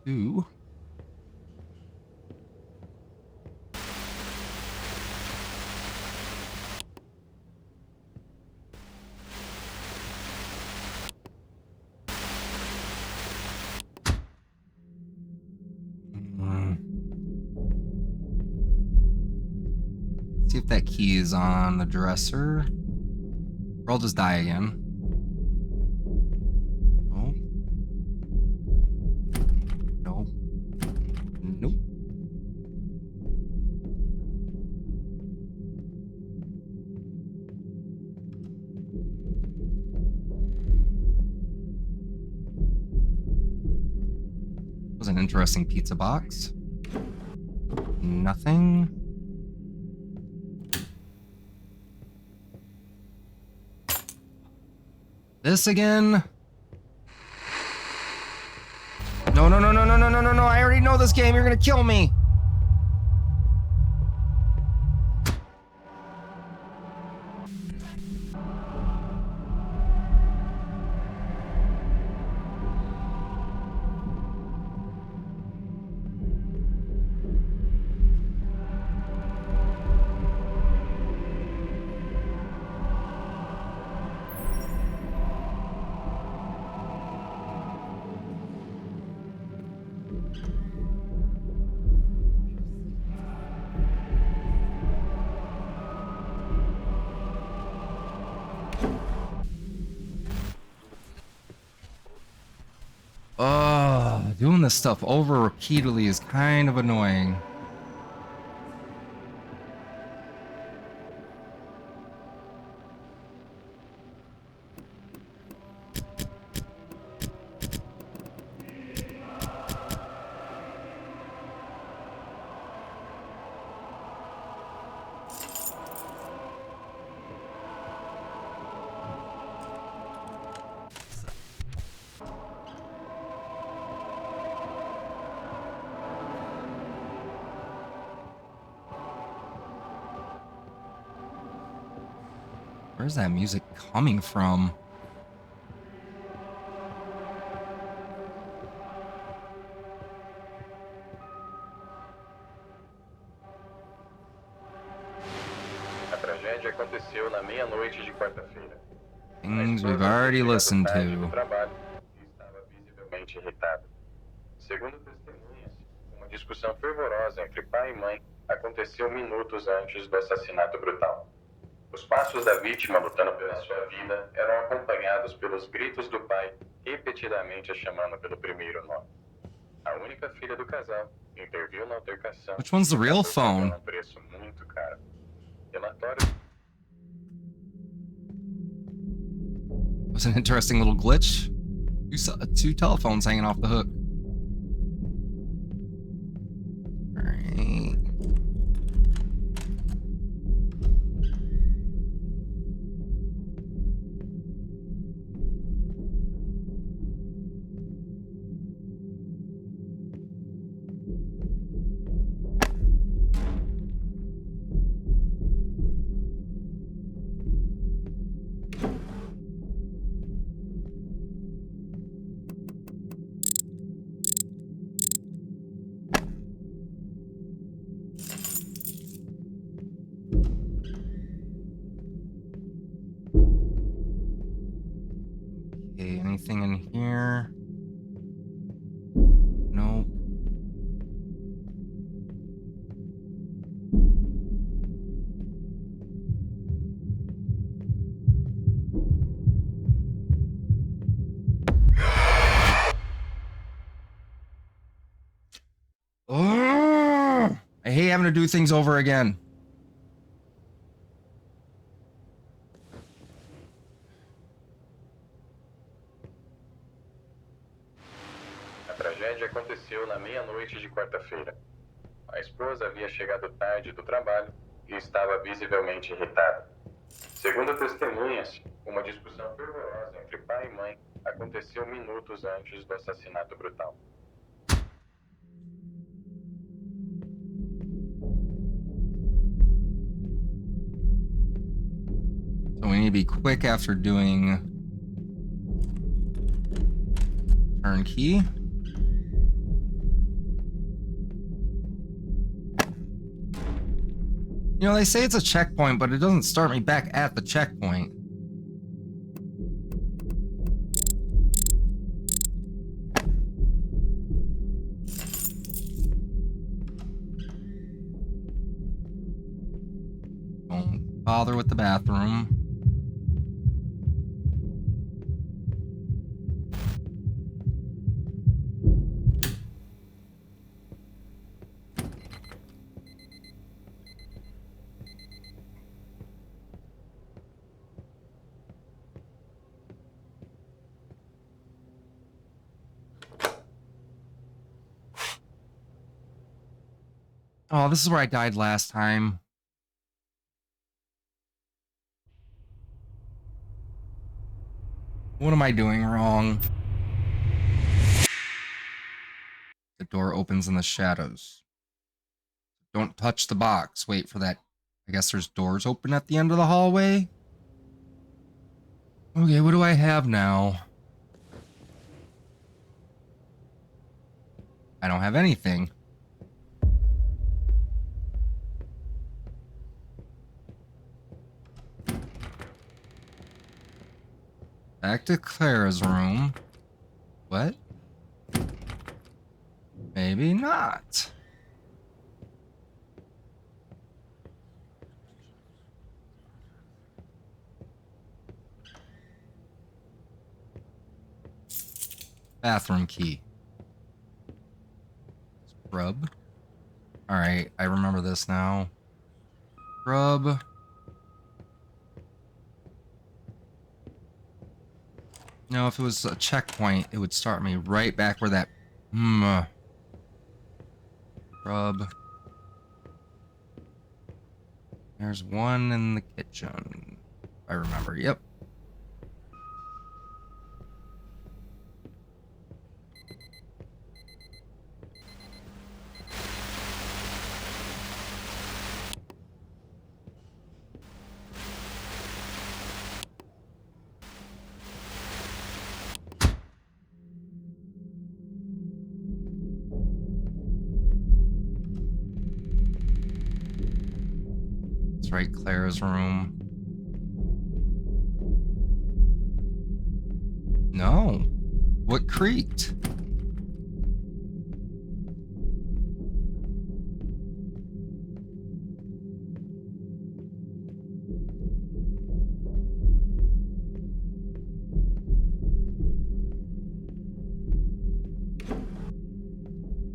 Two. See if that key is on the dresser. Or I'll just die again. No. No. Nope. Was an interesting pizza box. Nothing. This again? No, no, no, no, no, no, no, no, no. I already know this game. You're gonna kill me. Doing this stuff over repeatedly is kind of annoying. Where's that music coming from? A tragédia aconteceu na meia-noite de quarta-feira. Things we've already listened to. Estava visivelmente irritada. Segundo testemunhas, uma discussão fervorosa entre pai e mãe aconteceu minutos antes do assassinato brutal. Os passos da vítima lutando pela sua vida eram acompanhados pelos gritos do pai, repetidamente a chamando pelo primeiro nome. A única filha do casal interviu na altercação. Which one's the real phone? Um preço muito caro. Relatório. Was an interesting little glitch. Two telephones hanging off the hook. Alright. Okay, anything in here? Nope. Ugh! I hate having to do things over again. A esposa havia chegado tarde do trabalho e estava visivelmente irritada. Segundo testemunhas, uma discussão fervorosa entre pai e mãe aconteceu minutos antes do assassinato brutal. So we need to be quick after doing turnkey. You know, they say it's a checkpoint, but it doesn't start me back at the checkpoint. Don't bother with the bathroom. Oh, this is where I died last time. What am I doing wrong? The door opens in the shadows. Don't touch the box. Wait for that. I guess there's doors open at the end of the hallway. Okay, what do I have now? I don't have anything. Back to Clara's room. What? Maybe not. Bathroom key. Scrub. Alright, I remember this now. Scrub. No, if it was a checkpoint, it would start me right back where that... Scrub. There's one in the kitchen. I remember, yep. That's right, Clara's room. No. What creaked?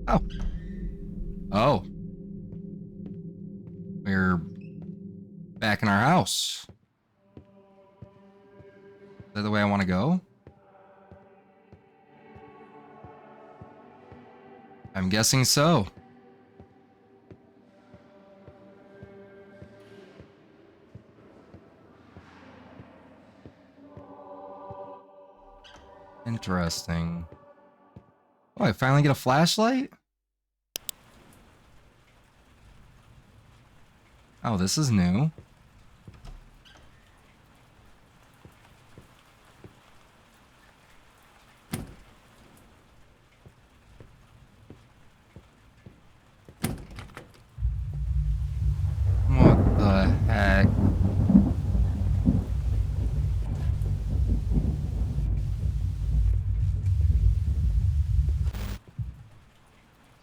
Oh. Oh. We're back in our house. Is that the way I want to go? I'm guessing so. Interesting. Oh, I finally get a flashlight? Oh, this is new. What the heck?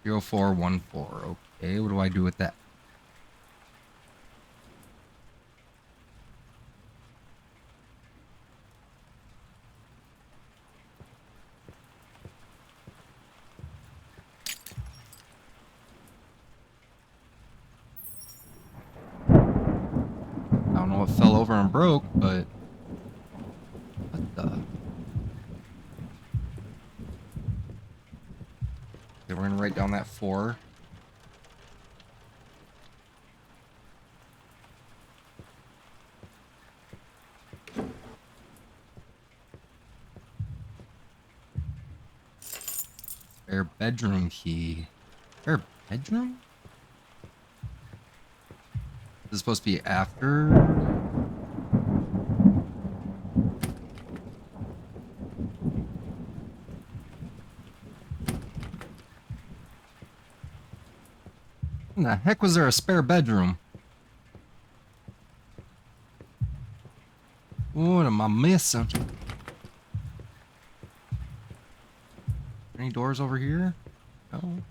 Zero 0414. Okay, what do I do with that? I don't know what fell over and broke, but what the? Okay, we're gonna write down that 4. Spare bedroom key. Spare bedroom? This is supposed to be after. In the heck was there a spare bedroom? What am I missing? Any doors over here? No.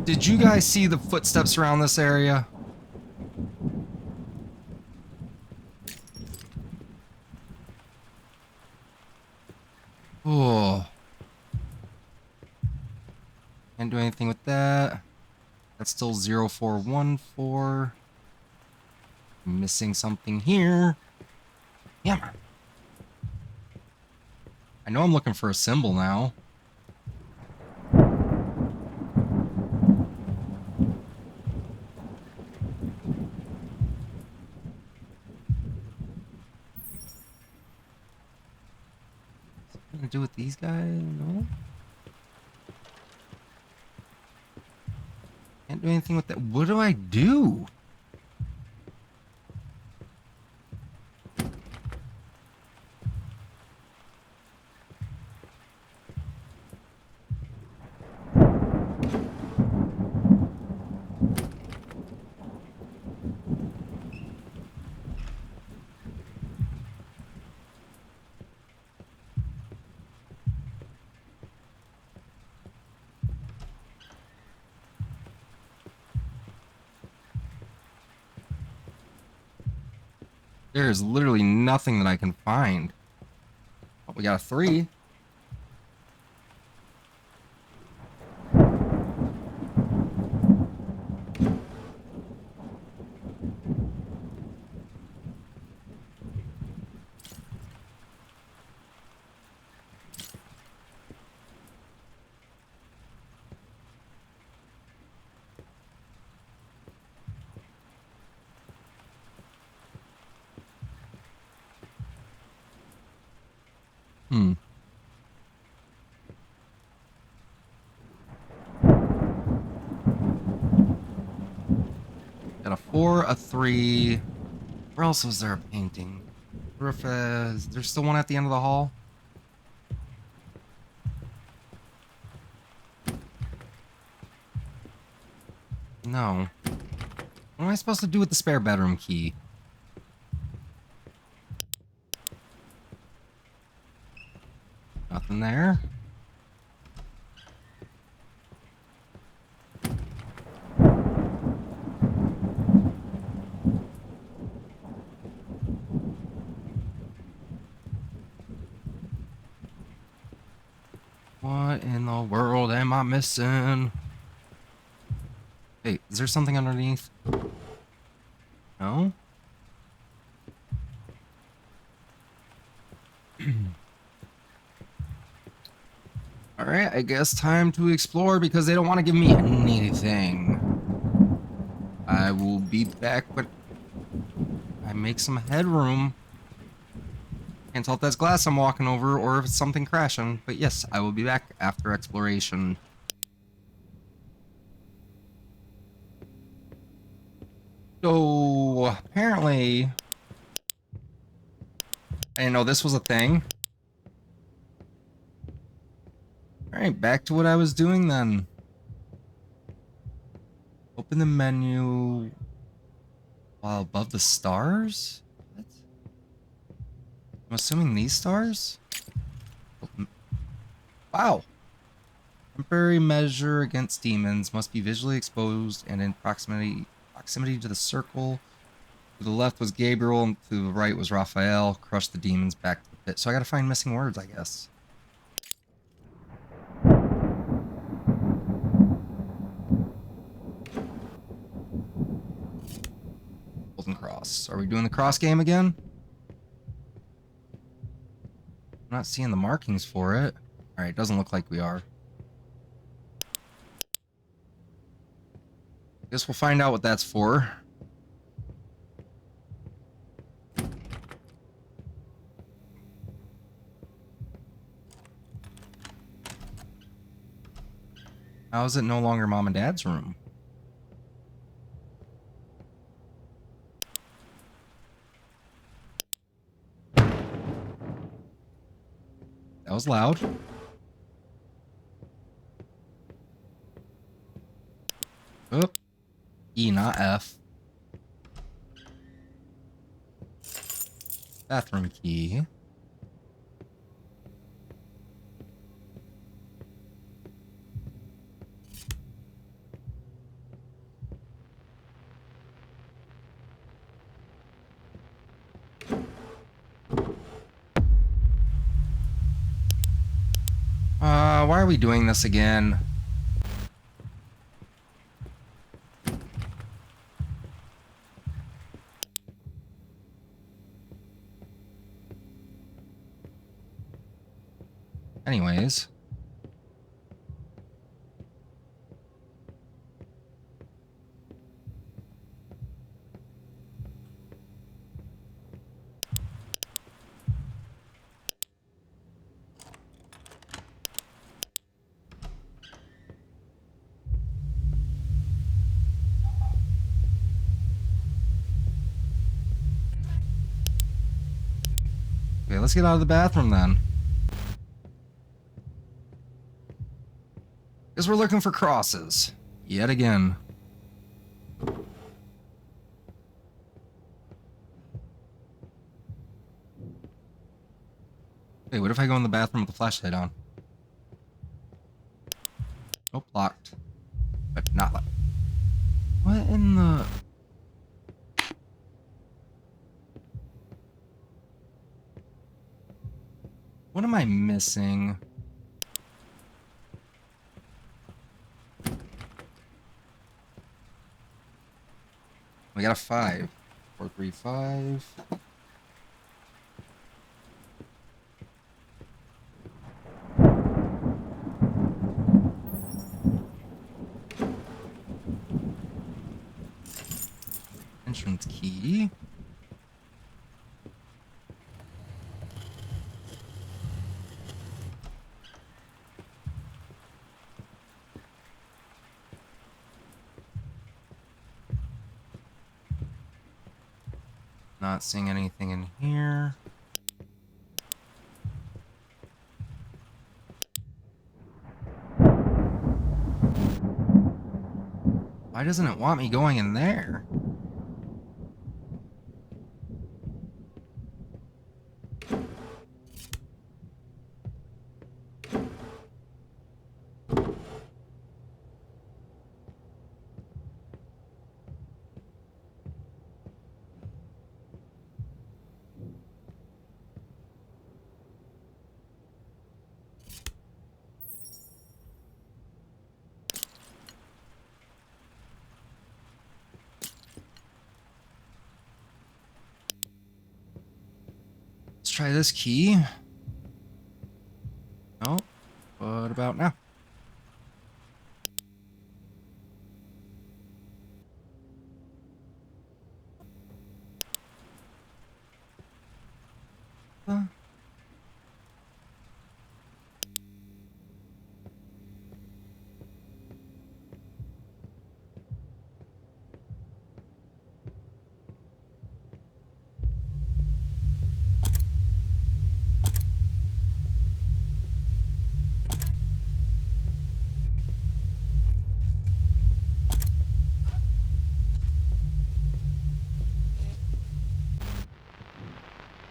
Did you guys see the footsteps around this area? Oh. Can't do anything with that. That's still 0414. Missing something here. Damn. I know I'm looking for a symbol now. Something to do with these guys? No. Can't do anything with that. What do I do? There's literally nothing that I can find. Oh, we got a 3. Got a 4, a 3. Where else was there a painting? There's still one at the end of the hall? No. What am I supposed to do with the spare bedroom key? Nothing there. What in the world am I missing? Hey, is there something underneath? No? Alright, I guess time to explore because they don't want to give me anything. I will be back when I make some headroom. Can't tell if that's glass I'm walking over or if it's something crashing. But yes, I will be back after exploration. So, apparently... I didn't know this was a thing. Alright, back to what I was doing then. Open the menu while above the stars? What? I'm assuming these stars? Wow. Temporary measure against demons must be visually exposed and in proximity to the circle. To the left was Gabriel and to the right was Raphael. Crush the demons back to the pit. So I gotta find missing words, I guess. Golden cross. Are we doing the cross game again? I'm not seeing the markings for it. Alright, doesn't look like we are. Guess we'll find out what that's for. How is it no longer mom and dad's room? That was loud. Oop. E, not F. Bathroom key. Why are we doing this again? Anyways. Okay, let's get out of the bathroom then. Because we're looking for crosses. Yet again. Hey, what if I go in the bathroom with the flashlight on? Nope, locked. But not locked. What in the... What am I missing? We got a 5. 4, 3, 5. Entrance key. Not seeing anything in here. Why doesn't it want me going in there? Let's try this key. No. What about now? Huh?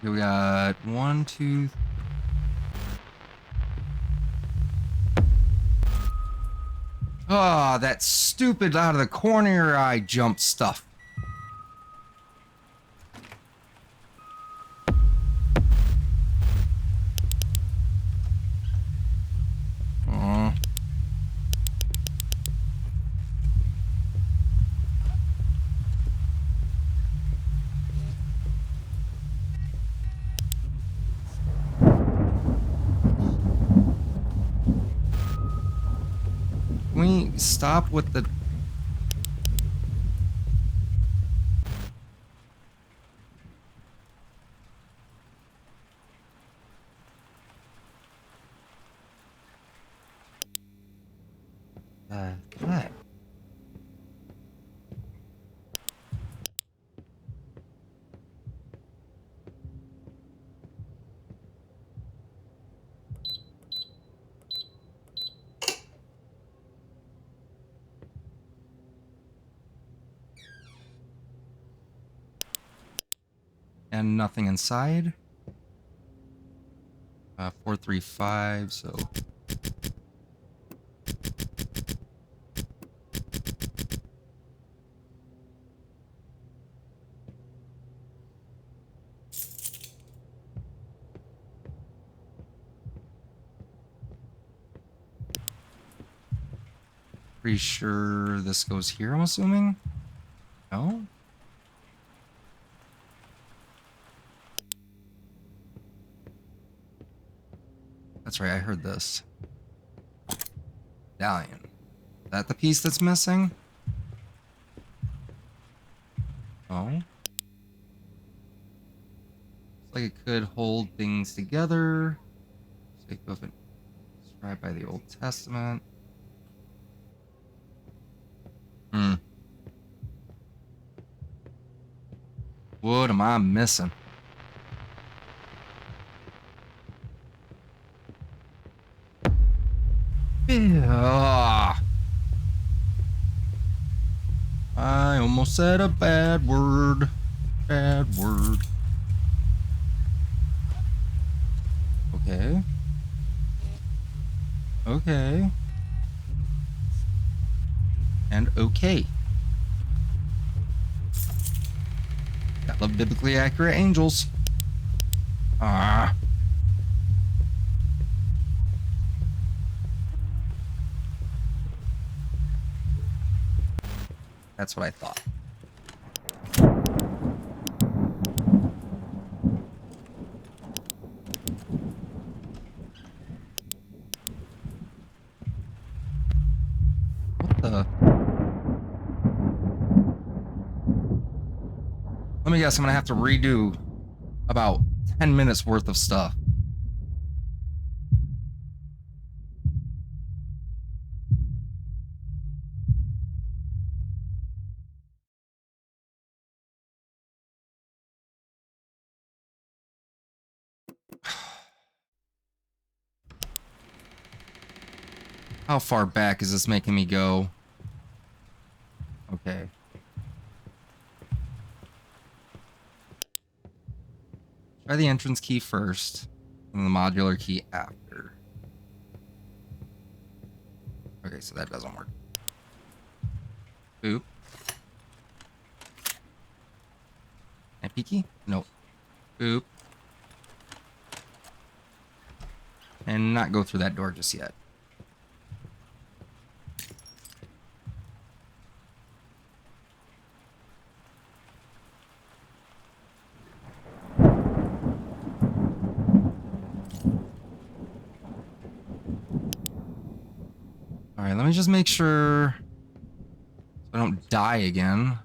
Here we got 1, 2. Oh, that stupid out of the corner of your eye jump stuff. Aw. Can we stop with the... Heck? And nothing inside. 435, so pretty sure this goes here, I'm assuming. No? That's right, I heard this. Medallion. Is that the piece that's missing? Oh. Looks like it could hold things together. Sake of it described by the Old Testament. Hmm. What am I missing? Ah. I almost said a bad word. Bad word. Okay. Okay. And okay. I love biblically accurate angels. Ah. That's what I thought. What the? Let me guess, I'm gonna have to redo about 10 minutes worth of stuff. How far back is this making me go? Okay. Try the entrance key first, and the modular key after. Okay, so that doesn't work. Oop. And peeky? Nope. Oop. And not go through that door just yet. Alright, let me just make sure so I don't die again.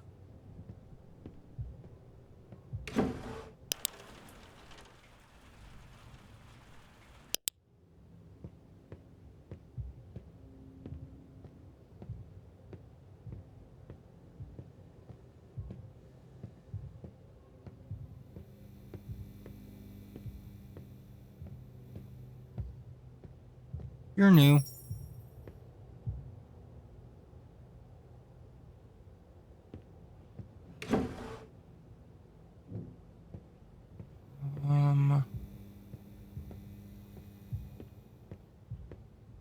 You're new.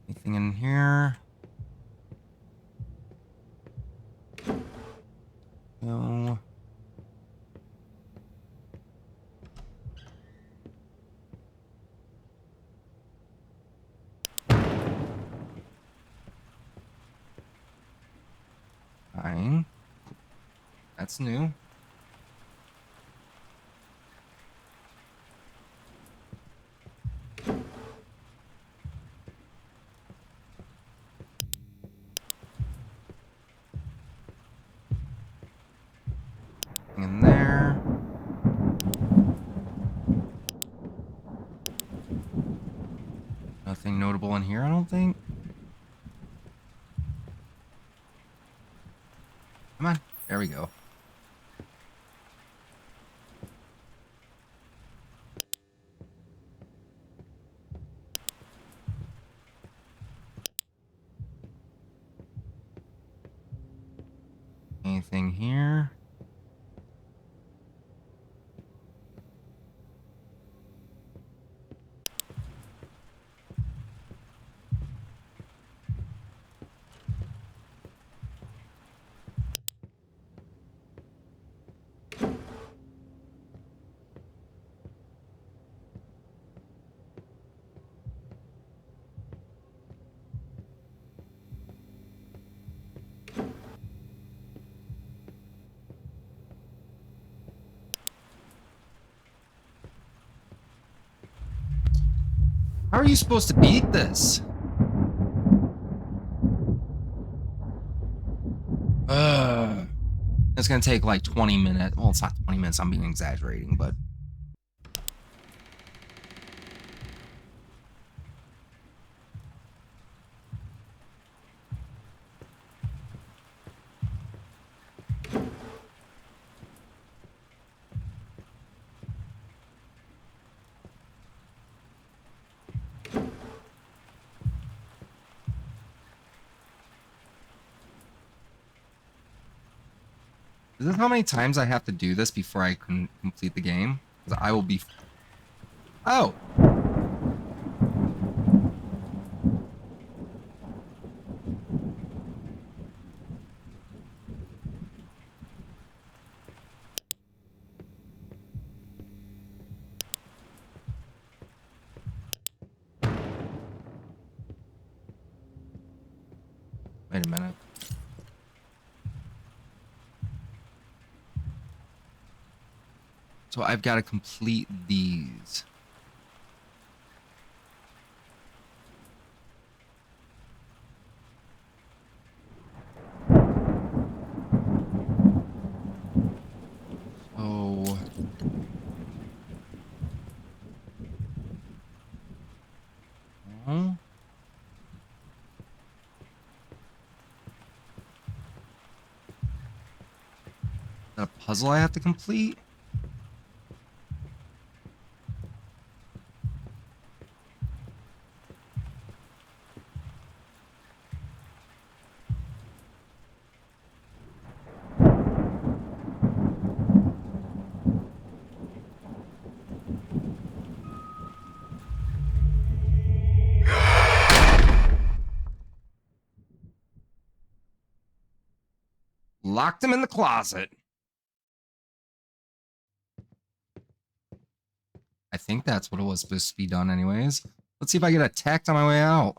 Anything in here? No. Fine. That's new. In there. Nothing notable in here, I don't think. Come on. There we go. Anything here? How are you supposed to beat this? It's gonna take like 20 minutes. Well, it's not 20 minutes, I'm being exaggerating, but is this how many times I have to do this before I can complete the game? Because I will be. Oh! Wait a minute. So I've got to complete these. So. Oh. Is that a puzzle I have to complete? Locked him in the closet. I think that's what it was supposed to be done anyways. Let's see if I get attacked on my way out.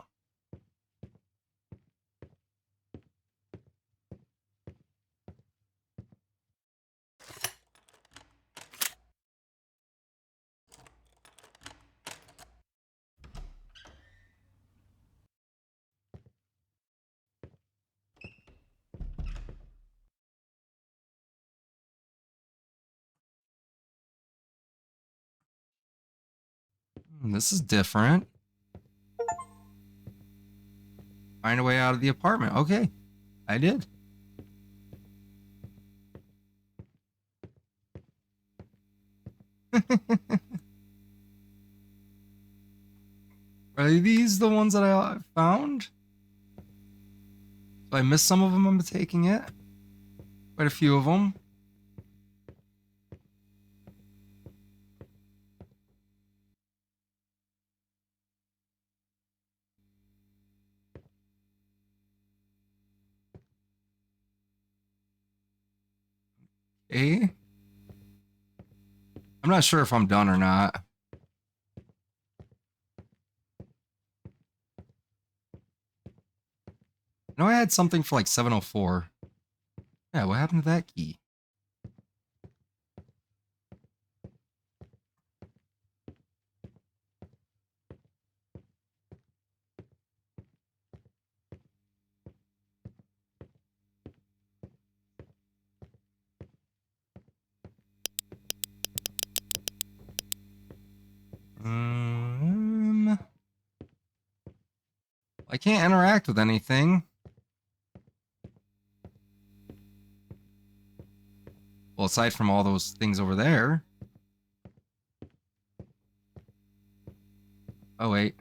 This is different. Find a way out of the apartment. Okay, I did. Are these the ones that I found? So I missed some of them. I'm taking it. Quite a few of them. Okay. I'm not sure if I'm done or not. I know I had something for like 704. Yeah, what happened to that key? I can't interact with anything. Well, aside from all those things over there. Oh, wait.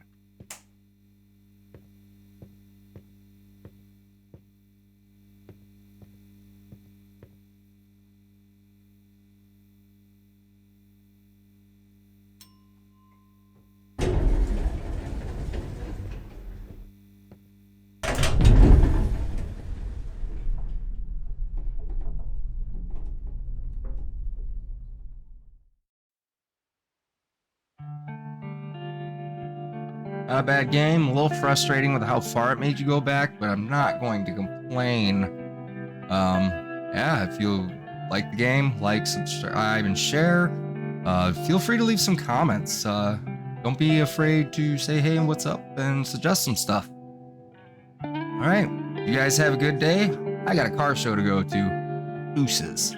Not a bad game. A little frustrating with how far it made you go back, but I'm not going to complain. Yeah, if you like the game, like, subscribe, and share. Feel free to leave some comments. Don't be afraid to say hey and what's up and suggest some stuff. All right, you guys have a good day. I got a car show to go to. Deuces.